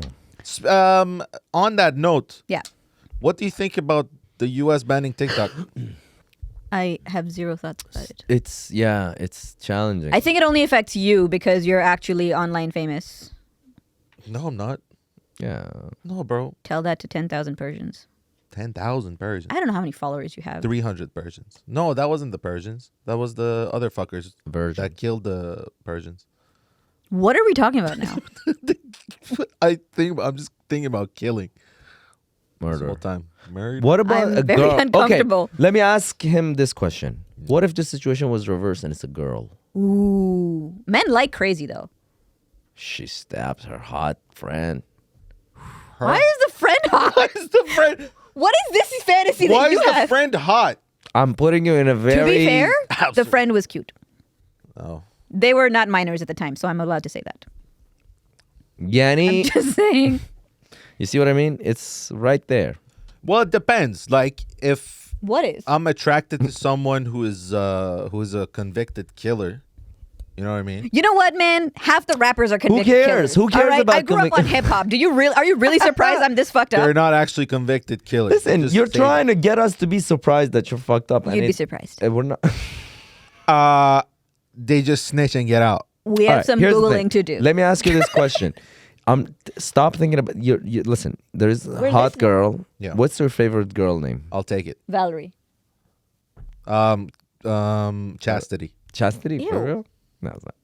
On that note, Yeah. what do you think about the U.S. banning TikTok? I have zero thoughts about it. It's challenging. I think it only affects you because you're actually online famous. No, I'm not. yeah. No, bro. Tell that to 10,000 Persians. 10,000 Persians. I don't know how many followers you have. 300 Persians. No, that wasn't the Persians. That was the other fuckers Virgin. that killed the Persians. What are we talking about now? I'm just thinking about killing this Murder. whole time. Murder. What about I'm a very girl? uncomfortable. Okay, let me ask him this question. What if the situation was reversed and it's a girl? Ooh. Men like crazy, though. She stabs her hot friend. Why is the friend hot? Why is the friend? What is this fantasy Why that you is the have? friend hot? I'm putting you in a very... To be fair, the Absolutely. friend was cute. Oh, They were not minors at the time, so I'm allowed to say that. Yanni, Just saying. you see what I mean? It's right there. well, it depends. Like if What is? I'm attracted to someone who is a convicted killer, you know what I mean? You know what, man? Half the rappers are convicted cares? killers. Who cares All right? about I grew up convic- on hip hop. Are you really surprised I'm this fucked They're up? not actually convicted killers. Listen, They're just you're saying trying to get us to be surprised that you're fucked up. You'd be surprised. We're not. they just snitch and get out. We have All right, some here's the Googling thing. to do. Let me ask you this question. Stop thinking about you. Listen, there's a We're hot listening. girl. Yeah. What's your favorite girl name? I'll take it. Valerie. Chastity. Chastity, Ew. for real? No, it's not.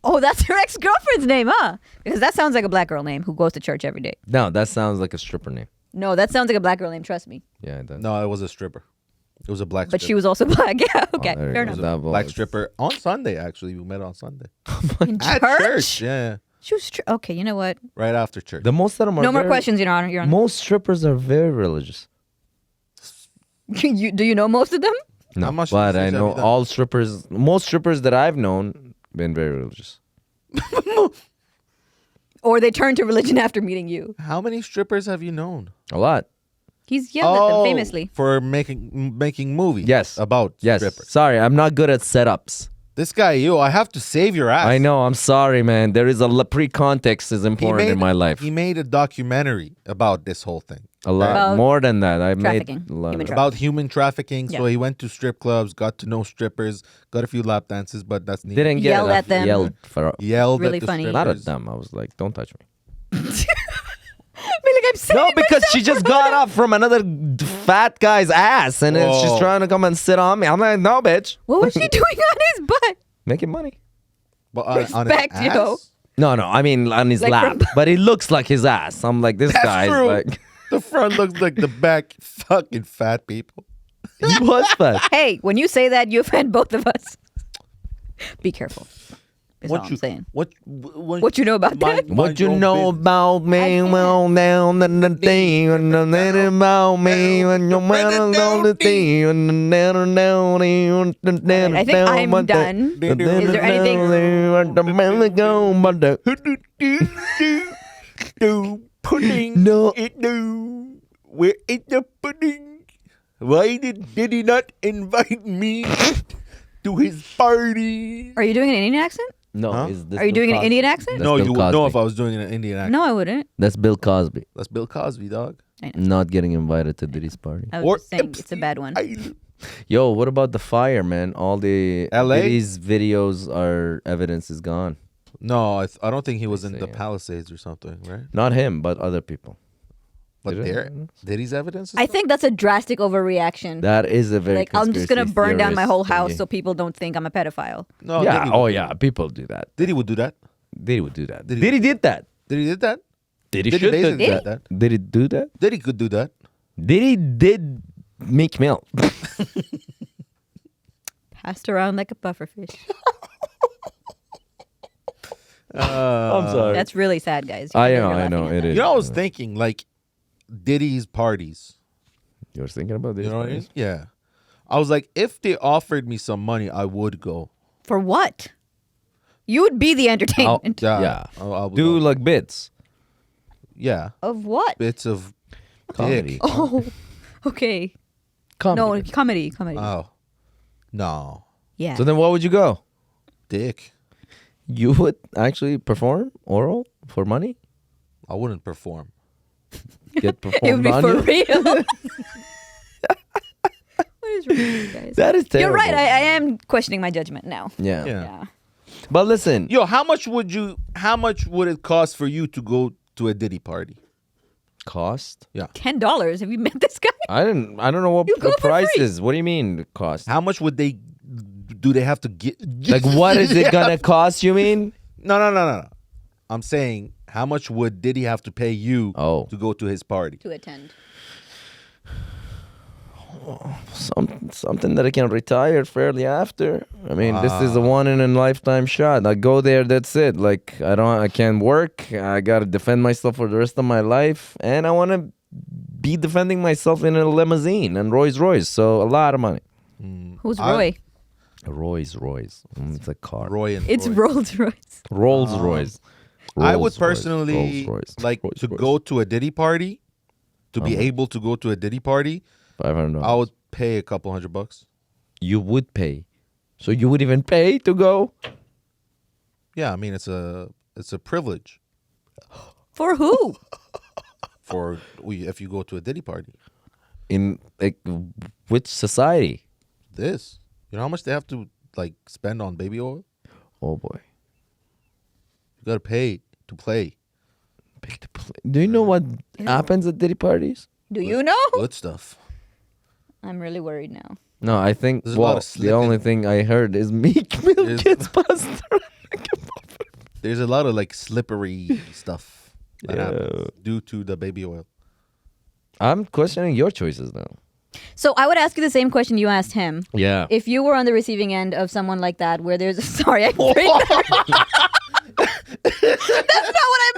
Oh, that's her ex-girlfriend's name, huh? Because that sounds like a black girl name who goes to church every day. No, that sounds like a stripper name. No, that sounds like a black girl name, trust me. Yeah, it does. No, it was a stripper. It was a black But stripper. she was also black. Yeah, okay, there you fair go. enough. That black was- stripper on Sunday. Actually, we met on Sunday In at church? church. Yeah, She was okay, you know what? right after church. The most of them are No more very- questions, Your Honor. Your Honor. Most strippers are very religious. Do you know most of them? No, How much but I research have know you done? all strippers. Most strippers that I've known been very religious. Or they turn to religion after meeting you? How many strippers have you known? A lot. He's yelled at them famously. for making movies. Yes. about Yes. strippers. Sorry, I'm not good at setups. This guy, I have to save your ass. I know. I'm sorry, man. There is pre-context is He important in my life. He made a documentary about this whole thing. A lot About more than that. I trafficking, made a lot human of- trafficking. About human trafficking. So Yeah. he went to strip clubs, got to know strippers, got a few lap dances, but that's neat. Didn't get Yelled enough at them. Yelled for Yelled Really at the funny. strippers. not at them. I was like, don't touch me. I mean, like, I'm saving No, because she myself just from got that. up from another fat guy's ass, and then she's Whoa. trying to come and sit on me. I'm like, no, bitch. What was she doing on his butt? Making money. But on his Respect, yo. ass? No, I mean on his Like lap, from- but it looks like his ass. I'm like, this That's guy's true. like, The front looks like the back. Fucking fat people. he was fat. Hey, when you say that, you offend both of us. Be careful. Is all I'm saying. What What you know about that? What you know about me? Well, down the thing, and then about me, and your man on the thing, and then I think I'm done. Is there anything? Pudding. No. Where is the pudding? Why did he not invite me to his party? Are you doing an Indian accent? No, Huh? is this Are you Bill doing an Cosby? Indian accent? That's No, Bill you would know Cosby. if I was doing an Indian accent. No, I wouldn't. That's Bill Cosby. That's Bill Cosby, dog. Not getting invited to Diddy's party. I was Or just saying it's a bad one. Yo, what about the fire, man? All the LA? Diddy's videos are evidence is gone. No, I don't think he was in say the it. Palisades or something, right? Not him, but other people. But Did it? there, Diddy's evidence? I think that's a drastic overreaction. That is a very Like, I'm just gonna conspiracy burn down my theorist whole house thingy. so people don't think I'm a pedophile. No, Yeah. Diddy Oh would do yeah. that. People do that. Diddy would do that. Diddy would do that. Diddy Diddy did that. Diddy did that. Diddy Diddy should do basically that. did that. Did he do that? Diddy could do that. Diddy did Meek Mill. Passed around like a pufferfish. I'm sorry. That's really sad, guys. I You're know. laughing I know. at It that. is. You know, I was thinking like Diddy's parties. You were thinking about this? You know what I mean? Yeah. I was like, if they offered me some money, I would go. For what? You would be the entertainment. Yeah. I would Do go. like bits. Yeah, Of what? bits of Comedy. dick. Oh, okay. Comedy. No, comedy. Comedy. Oh, no, yeah. So then, what would you go? dick. You would actually perform oral for money? I wouldn't perform. Get it would performed be on for you? real. What is wrong with you guys? That is terrible. You're right. I am questioning my judgment now. Yeah. Yeah. But listen, Yo, how much would it cost for you to go to a Diddy party? cost? $10. Have you met this guy? I don't know what You go the for price free. is. What do you mean cost? How much would they have to get? Like what is it gonna cost, you mean? No. I'm saying, how much would Diddy have to pay you Oh. to go to his party? To attend. Something that I can retire fairly after. I mean, this is a one in a lifetime shot. I go there, that's it. Like I can't work. I gotta defend myself for the rest of my life, and I want to be defending myself in a limousine and Rolls Royce. So a lot of money. Who's Roy? A Rolls Royce. It's a car. Roy and It's Roy. Rolls Royce. Rolls Royce. I would Rolls-Royce, personally Rolls-Royce, like to Rolls-Royce. go to a Diddy party. To be able to go to a Diddy party, $500. I would pay a couple $100. You would pay. So you would even pay to go? Yeah, I mean it's a privilege For who? for if you go to a Diddy party. In like which society? This, you know how much they have to like spend on baby oil? Oh boy. You gotta pay to play. Do you know what happens at Diddy parties? Do you know? Good stuff. I'm really worried now. No, I think There's a lot of the slipping. only thing I heard is Meek Mill There's- gets busted. There's a lot of like slippery stuff that Yeah. happens due to the baby oil. I'm questioning your choices now. So I would ask you the same question you asked him. Yeah. If you were on the receiving end of someone like that, where there's sorry, I that's not what I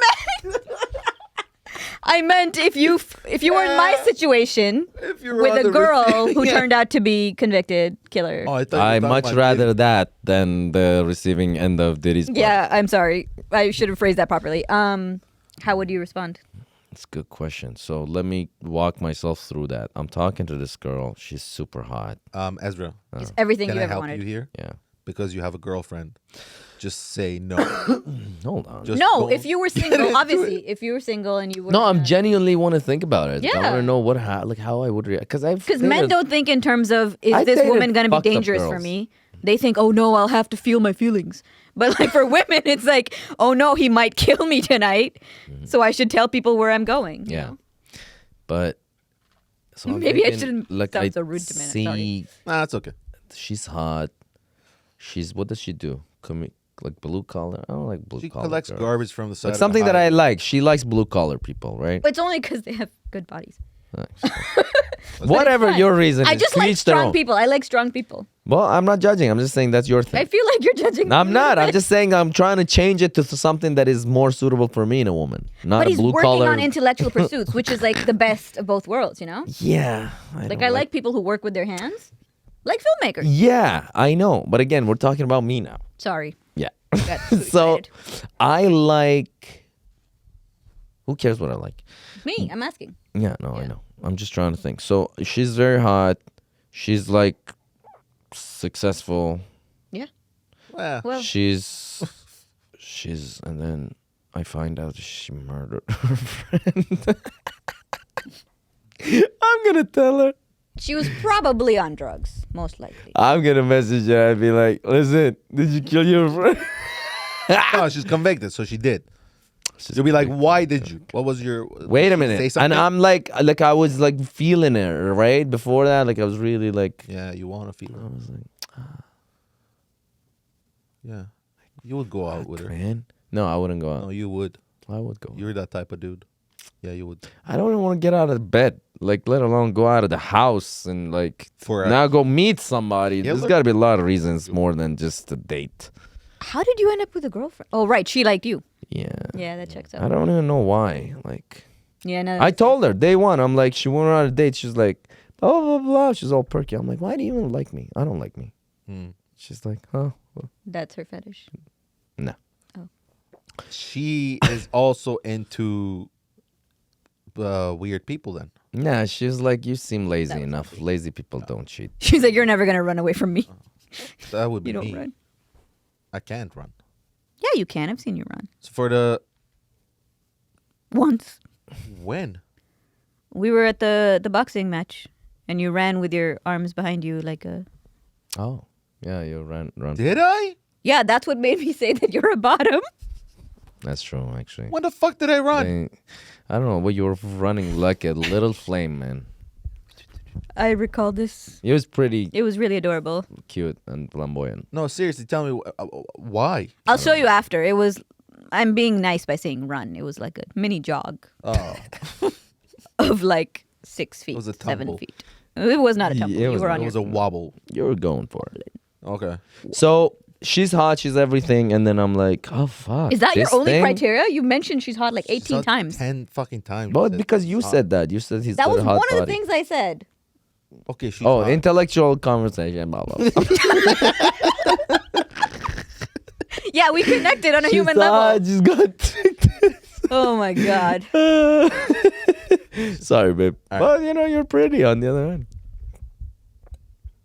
meant. I meant if you were in my situation If you're with on a the girl receiving who end. turned out to be convicted killer. Oh, I thought you were I talking much about rather Diddy. that than the receiving end of Diddy's part. Yeah, I'm sorry. I should have phrased that properly. How would you respond? It's a good question. So let me walk myself through that. I'm talking to this girl. She's super hot. Ezra, Just everything can you I ever help wanted. you here? Yeah. Because you have a girlfriend. Just say no. Hold on. Just No, don't- if you were single, obviously, if you were single and you were No, I'm genuinely want to think about it. I Yeah. want to know what how I would react because men don't think in terms of is I this dated woman going to be fucked up dangerous for girls. me? They think, oh no, I'll have to feel my feelings. But like for women, it's like, oh no, he might kill me tonight, so I should tell people where I'm going. you Yeah. know? But so I'm Maybe I thinking, shouldn't like sound I so rude to men, see sorry. Nah, it's okay. she's hot. She's what does she do? Like blue collar? I don't like blue She collar. collects garbage from the side. Like of something the that I highway. like. She likes blue collar people, right? But it's only because they have good bodies. Whatever fine. your reason I is, just to like each their strong own. people. I like strong people. Well, I'm not judging. I'm just saying that's your thing. I feel like you're judging. No, I'm me. not. I'm just saying I'm trying to change it to something that is more suitable for me in a woman, not But a he's blue working collar. on intellectual pursuits, which is like the best of both worlds, you know? Yeah, Like don't I like people who work with their hands, like filmmakers. Yeah, I know. But again, we're talking about me now. Sorry. Yeah. Got too So excited. I like. Who cares what I like? Me, I'm asking. Yeah, no, I know. I'm just trying to think. So she's very hot. She's like successful. Yeah. Well, Well, She's, and then I find out she murdered her friend. I'm gonna tell her. she was probably on drugs, most likely. I'm gonna message her and be like, "Listen, did you kill your friend?" no, she's convicted, so she did. You'll be like, why did you? What was your? Wait a Say minute. something? And I'm like I was like feeling it right before that. Like I was really like, Yeah, you want to feel I it. was like, Yeah, you would go out with her. man. No, I wouldn't go out. No, you would. I would go. You're that type of dude. Yeah, you would. I don't even want to get out of bed, like let alone go out of the house and like For now go meet somebody. Yeah, There's look- got to be a lot of reasons more than just a date. How did you end up with a girlfriend? Oh, right. She liked you. Yeah. Yeah, that checks I out. don't even know why. Like Yeah, no. I told her day one, I'm like, she went on a date. She's like, blah blah blah blah. She's all perky. I'm like, why do you even like me? I don't like me. Hmm. She's like, huh? Well, That's her fetish. no. She is also into weird people. Then Nah, she's like, you seem lazy was enough. Lazy people don't cheat. She's like, you're never going to run away from me. that would be You don't me. run. I can't run. Yeah, you can. I've seen you run. So for the Once. when? We were at the boxing match, and you ran with your arms behind you like a... Oh, yeah, you run. Did I? Yeah, that's what made me say that you're a bottom. That's true, actually. When the fuck did I run? I don't know, but you were running like a little flame, man. I recall this. It was pretty It was really adorable. cute and flamboyant. No, seriously, tell me why. I'll show you after. It was... I'm being nice by saying run. It was like a mini jog Oh, of like 6 feet, was a 7 tumble. feet. It was not a tumble. it You was were not. on it your was a feet. wobble. You were going for it. Okay. So she's hot, she's everything, and then I'm like, oh fuck. Is that your this only thing? criteria? You mentioned she's hot like 18 Saw times. 10 fucking times. But Said because you hot. said that. You said he's That got was a hot one of the body. things I said. Okay, she's Oh, hot. intellectual conversation, blah, blah, blah. Yeah, we connected on a She's human hot, level. she's got... Oh my God. Sorry, babe. All right. But, you know, you're pretty on the other hand.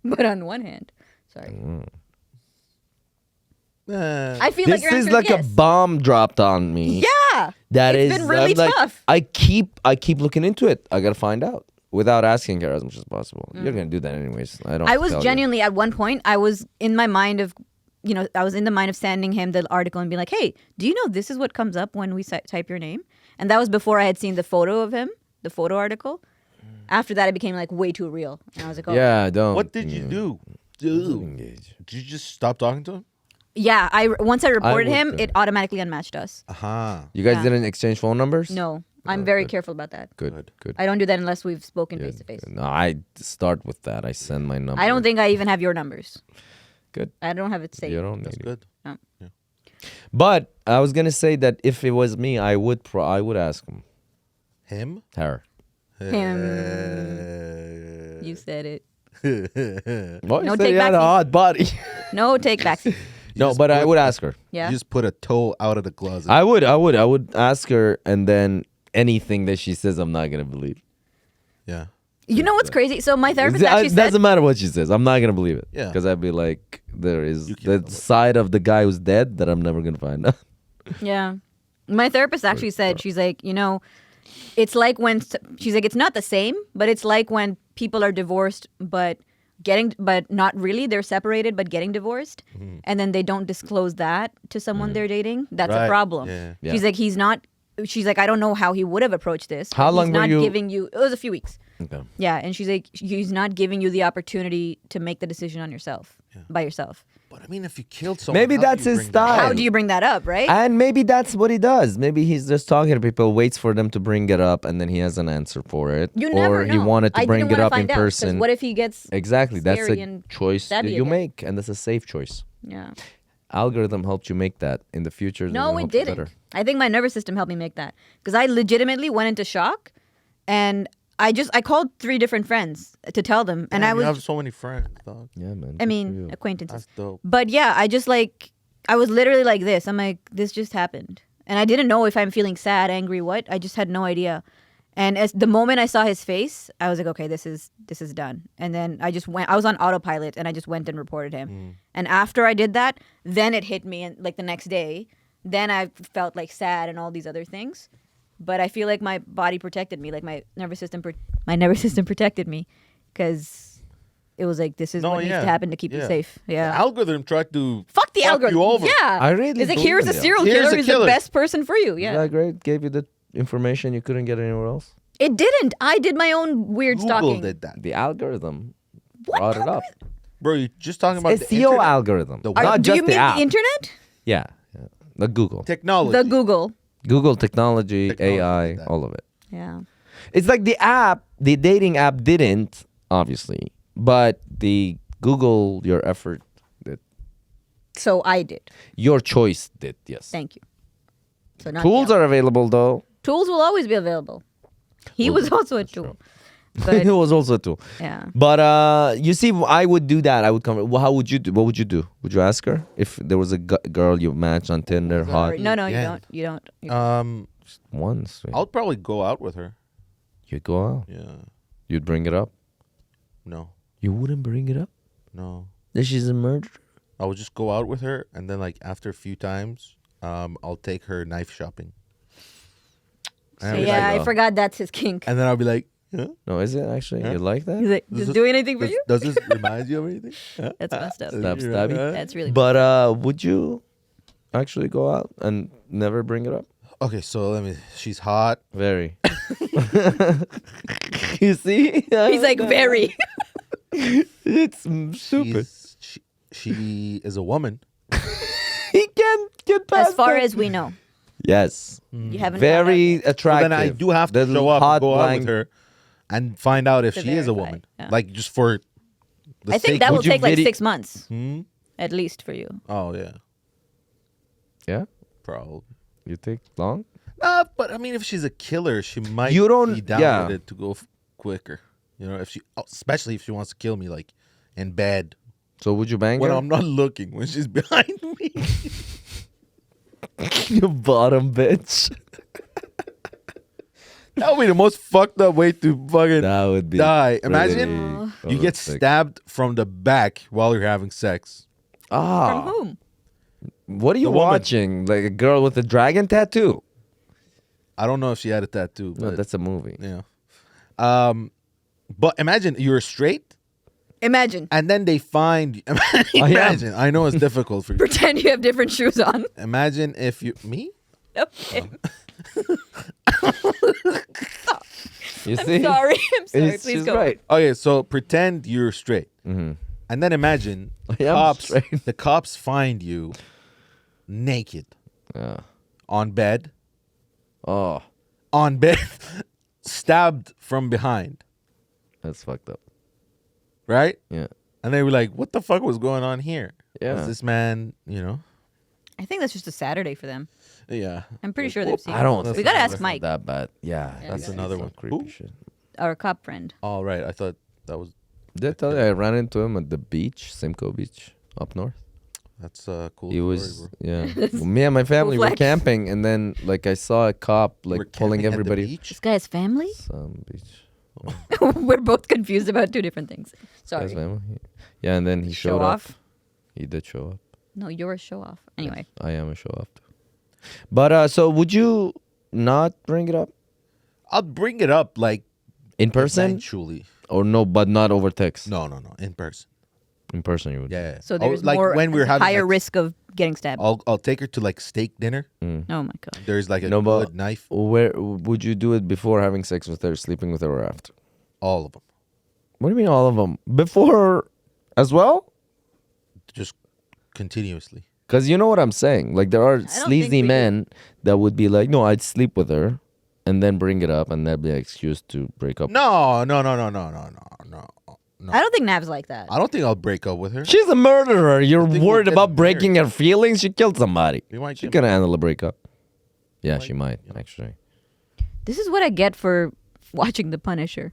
But on one hand, sorry. I feel like This your is answer like yes. a bomb dropped on me. Yeah. That It's is been really I'm like, tough. I keep looking into it. I gotta find out without asking her as much as possible. You're gonna do that anyways. I don't. I was tell you. genuinely at one point. I was in my mind of, I was in the mind of sending him the article and being like, "Hey, do you know this is what comes up when we type your name?" And that was before I had seen the photo of him, the photo article. After that, it became like way too real, and I was like, "Oh, Yeah, don't. What did you do? Engage. Did you just stop talking to him? yeah." Once I reported would him, do. it automatically unmatched us. Aha. You guys Yeah. didn't exchange phone numbers? No, I'm Oh, very good. careful about that. Good. I don't do that unless we've spoken Good, face to face. good. No, I start with that. I send my number. I don't think I even have your numbers. Good. I don't have it saved. You don't That's need it. good. But I was gonna say that if it was me, I would ask him. Him? Her. Him. You said it. Well, you No, said take he had a back- hot body. No take backs. No, just but I put- would ask her. Yeah. You just put a toe out of the closet. I would ask her, and then anything that she says, I'm not gonna believe. yeah. You know what's crazy? So my therapist It actually said, doesn't matter what she says. I'm not gonna believe it. Yeah. Because I'd be like, there is You can't the know what- side of the guy who's dead that I'm never gonna find out. yeah. My therapist actually said, she's like, it's like when, she's like, it's not the same, but it's like when people are divorced, but not really, they're separated, but getting divorced. And then they don't disclose that to someone they're dating. That's a Right. problem. Yeah. Yeah. She's like, I don't know how he would have approached this. How He's long were not you- giving you, it was a few weeks. Okay. Yeah. And she's like, he's not giving you the opportunity to make the decision on yourself, by yourself. But I mean, if you killed someone, Maybe how do that's you his bring that up? style. How do you bring that up, right? And maybe that's what he does. Maybe he's just talking to people, waits for them to bring it up, and then he has an answer for it. You or never know. he wanted to I bring didn't it wanna up in find out, 'cause person. what if he gets Exactly. That's scary a and choice stabby you again? make, and that's a safe choice. Yeah. Algorithm helped you make that. In the future, they're No, gonna it help you didn't. better. I think my nervous system helped me make that because I legitimately went into shock, and I called 3 different friends to tell them, and Damn, I you was, have so many friends, dog. Yeah, man. I good for mean, you. acquaintances. That's dope. But yeah, I was literally like this. I'm like, this just happened, and I didn't know if I'm feeling sad, angry, what. I just had no idea. And as the moment I saw his face, I was like, okay, this is done. And then I just went. I was on autopilot, and I just went and reported him. And after I did that, then it hit me, and like the next day, then I felt like sad and all these other things. But I feel like my body protected me, like my nervous system protected me, because it was like this is what needs to happen to keep you safe. Yeah. The algorithm tried to Fuck the algorithm. you over. Yeah. I really It's like, believe here's a in the serial Here's killer a who's killer. the best person for you. Is Yeah. that great? Gave you the information you couldn't get anywhere else? It didn't. I did my own weird Google stalking. did that. The algorithm What brought it up. algorithm? Bro, you're just talking about the SEO internet? algorithm. The Not Do just you the mean app. the internet? Yeah. The Google. Technology. The Google. Google technology, Technology AI, did that. all of it. Yeah. It's like the app, the dating app didn't, obviously, but the Google, your effort did. So I did. Your choice did, yes. Thank you. So not Tools the are available, though. Tools will always be available. He Well, was also a tool. But It was also a tool. yeah. But you see, I would do that. I would come. Well, how would you do? What would you do? Would you ask her if there was a girl you matched on Tinder, hot? No, you Yeah. don't. You don't. Once I'll probably go out with her. you'd go out, Yeah. you'd bring it up. No. You wouldn't bring it up No. that she's a murderer. I would just go out with her, and then like after a few times, I'll take her knife shopping. And I'll be Yeah, like, I forgot that's his kink. and then I'll be like, huh? No, is it actually? Yeah. You like that? He's like, Does just this- do anything for Does, you? does this remind you of anything? Huh? That's messed up. Stab, stabby. That's really. But would you actually go out and never bring it up? Okay, so let me. She's hot. Very. You see? He's like very. It's stupid. She is a woman. He can't get past As far that. as we know, Yes. you haven't. Very So attractive. then I do have to The show up hot and go out blank- with her, and find out if To she is a verify, woman. yeah. Like just for. The I think sake that of- will Would you take like video- 6 months, Hmm? at least for you. Oh yeah, Yeah? probably. You take long? But I mean, if she's a killer, she might You don't- be down yeah. with it to go quicker. You know, if she, especially if she wants to kill me, like in bed So would you bang when her? I'm not looking, when she's behind me. You bottom bitch. That would be the most fucked up way to fucking That would be die. pretty Imagine you get horrific. stabbed from the back while you're having sex. Ah. From whom? What are you The woman. watching? Like a girl with a dragon tattoo? I don't know if she had a tattoo, No, but that's a movie. yeah. But imagine you're straight, Imagine. and then they find. Imagine. I know it's difficult for you. Pretend you have different shoes on. Imagine if you me. Okay. You I'm see? sorry. I'm sorry. It's- Please she's go. right. Okay, so pretend you're straight, Mm-hmm. and then imagine I am cops. straight. The cops find you naked Yeah. on bed, Oh, stabbed from behind, that's fucked up. right? Yeah. And they were like, "What the fuck was going on here? Yeah. Was this man, you know?" I think that's just a Saturday for them. Yeah, I'm pretty sure they've seen. I don't. That's We gotta another- ask Mike, That bad. Yeah. That's yeah, another some one. Creepy Who? shit. our cop friend. All right. I thought that was Did I tell you I ran into him at the beach, Simcoe Beach, up north? that's cool. He story, was, bro. yeah. Well, me and my family were flex. camping, and then like I saw a cop like We're pulling camping at the everybody. beach? This guy has family. Some beach. We're both confused about two different things. Sorry. Guy's family. Yeah, and then he Show showed up. off? He did show up. No, you're a show off. Anyway, I am a show off too. But so would you not bring it up I'll bring it up like in person eventually. or no? But not over text. No, in person. In person, you would. Yeah. so there's like more when we're having higher like, risk of getting stabbed. I'll take her to like steak dinner. Mm. Oh my god. There's like a No, but- good knife. Where would you do it before having sex with her, sleeping with her, or after? All of them. What do you mean all of them? Before as well? Just continuously. Because you know what I'm saying. Like there are think sleazy we do. men that would be like, no, I'd sleep with her, and then bring it up, and that'd be an excuse to break up. No. I don't think Nav's like that. I don't think I'll break up with her. She's a murderer. You're I think we'll worried get about breaking her feelings. She killed somebody. We might She get couldn't handle a breakup. Yeah, might, she might yeah. actually. This is what I get for watching The Punisher.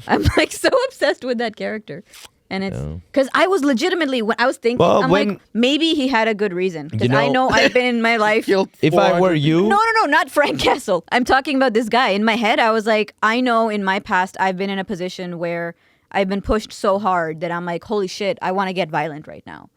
I'm like so obsessed with that character. And it's Yeah. because I was legitimately, when I was thinking, Well, I'm when- like, maybe he had a good reason. Because You I know- know I've been in my life. Killed If I 400 were you, No, not Frank Castle. I'm talking about this guy. In my head, I was like, I know in my past, I've been in a position where I've been pushed so hard that I'm like, holy shit, I want to get violent right now.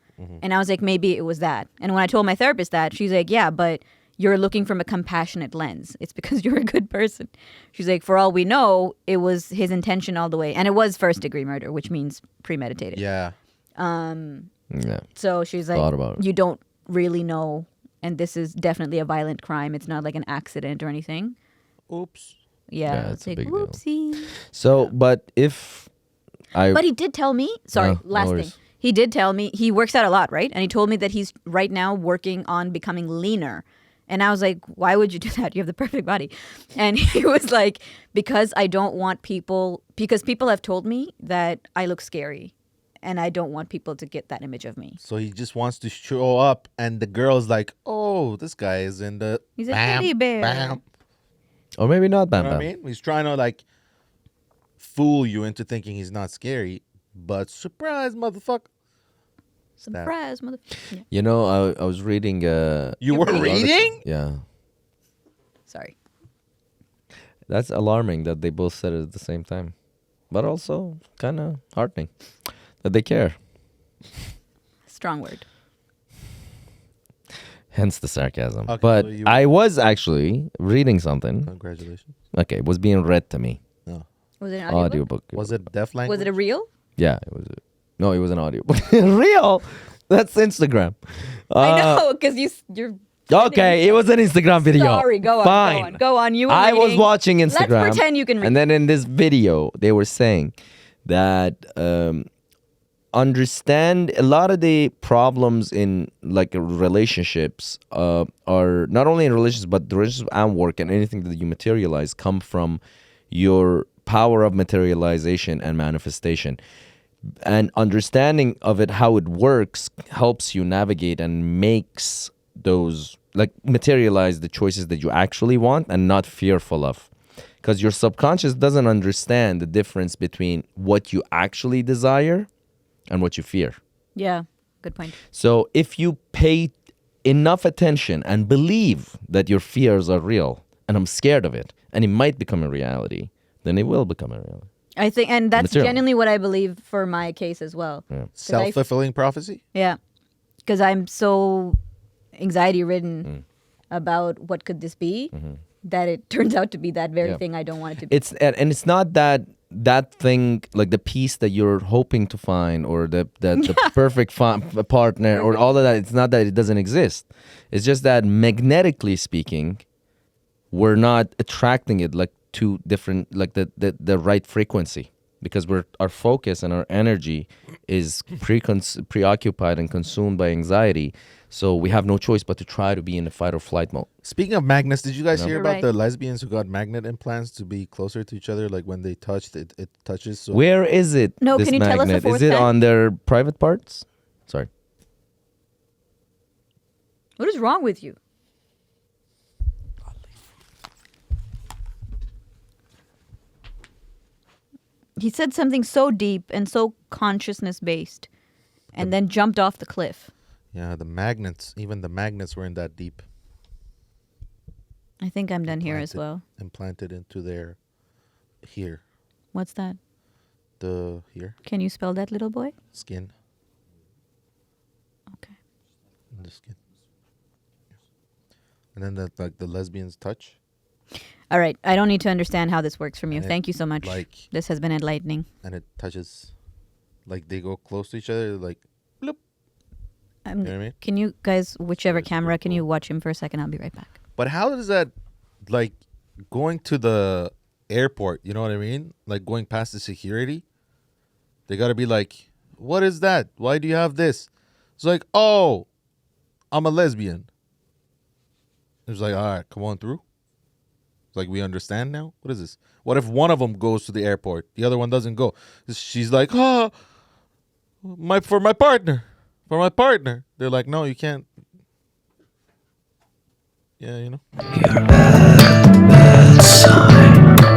And I was like, maybe it was that. And when I told my therapist that, she's like, yeah, but you're looking from a compassionate lens. It's because you're a good person. She's like, for all we know, it was his intention all the way. And it was first degree murder, which means premeditated. Yeah. yeah. So she's like, Thought about it. you don't really know. And this is definitely a violent crime. It's not like an accident or anything. Oops. Yeah, it's a like, big deal. whoopsie. So, but if I, But he did tell me, sorry, No, last no thing. worries. He did tell me he works out a lot, right? And he told me that he's right now working on becoming leaner. And I was like, why would you do that? You have the perfect body. And he was like, because I don't want people, because people have told me that I look scary. And I don't want people to get that image of me. So he just wants to show up, and the girl's like, "Oh, this guy is in the." He's a bam, teddy bear. Bam. or maybe not, You Bam know Bam. what I mean? He's trying to like fool you into thinking he's not scary, but surprise, motherfucker! Surprise, mother. Yeah. You know, I was reading. You were reading? reading? Yeah, Sorry. that's alarming that they both said it at the same time, but also kind of heartening that they care. Strong word. Hence the sarcasm. Okay, but so you- I was actually reading something. Congratulations. Okay, it was being read to me. No. Was it an audiobook? Audiobook. Was it deaf language? Was it a real? Yeah, it was. No, it was an audiobook. Real? That's Instagram. I know, because you're. Okay, it was an Instagram video. Sorry, go on. Fine. Go on. Go on. You were I was reading. watching Instagram. Let's pretend you can read. And then in this video, they were saying that understand a lot of the problems in like relationships are not only in relationships, but the relationships and work and anything that you materialize come from your power of materialization and manifestation. And understanding of it, how it works, helps you navigate and makes those, like, materialize the choices that you actually want and not fearful of. Because your subconscious doesn't understand the difference between what you actually desire and what you fear. Yeah, good point. So if you pay enough attention and believe that your fears are real and I'm scared of it and it might become a reality, then it will become a reality. I think, and that's Material. genuinely what I believe for my case as well. Yeah. Self-fulfilling prophecy? Yeah, because I'm so anxiety ridden about what could this be that it turns out to be that very Yeah. thing I don't want it to be. It's and it's not that thing, like the piece that you're hoping to find or the perfect partner or all of that. It's not that it doesn't exist. It's just that magnetically speaking, we're not attracting it like two different, like the right frequency, because our focus and our energy is preoccupied and consumed by anxiety. So we have no choice but to try to be in the fight or flight mode. Speaking of magnets, did you guys hear You're about right. the lesbians who got magnet implants to be closer to each other? Like when they touched, it touches. So Where is it? No, this can you tell us the magnet? fourth Is it time? on their private parts? Sorry. What is wrong with you? He said something so deep and so consciousness based and then jumped off the cliff. Yeah, the magnets, even the magnets weren't that deep. I think I'm done here as Implanted. well. Implanted into their here, What's that? the here Can you spell that, little boy? skin, Okay. the skin. And then that, like the lesbians touch. All right. I don't need to understand how this works from you. And it, Thank you so much. like- This has been enlightening. And it touches, like they go close to each other, like bloop. I'm, You know what I mean? Can you guys, whichever It's camera, pretty can you cool. watch him for a second? I'll be right back. But how does that, like, going to the airport? You know what I mean? Like going past the security, they gotta be like, "What is that? Why do you have this?" It's like, oh, I'm a lesbian. It's like, all right, come on through. It's like, we understand now. What is this? What if one of them goes to the airport, the other one doesn't go? She's like, oh, for my partner. They're like, no, you can't. Yeah, you know. You're bad, bad sign.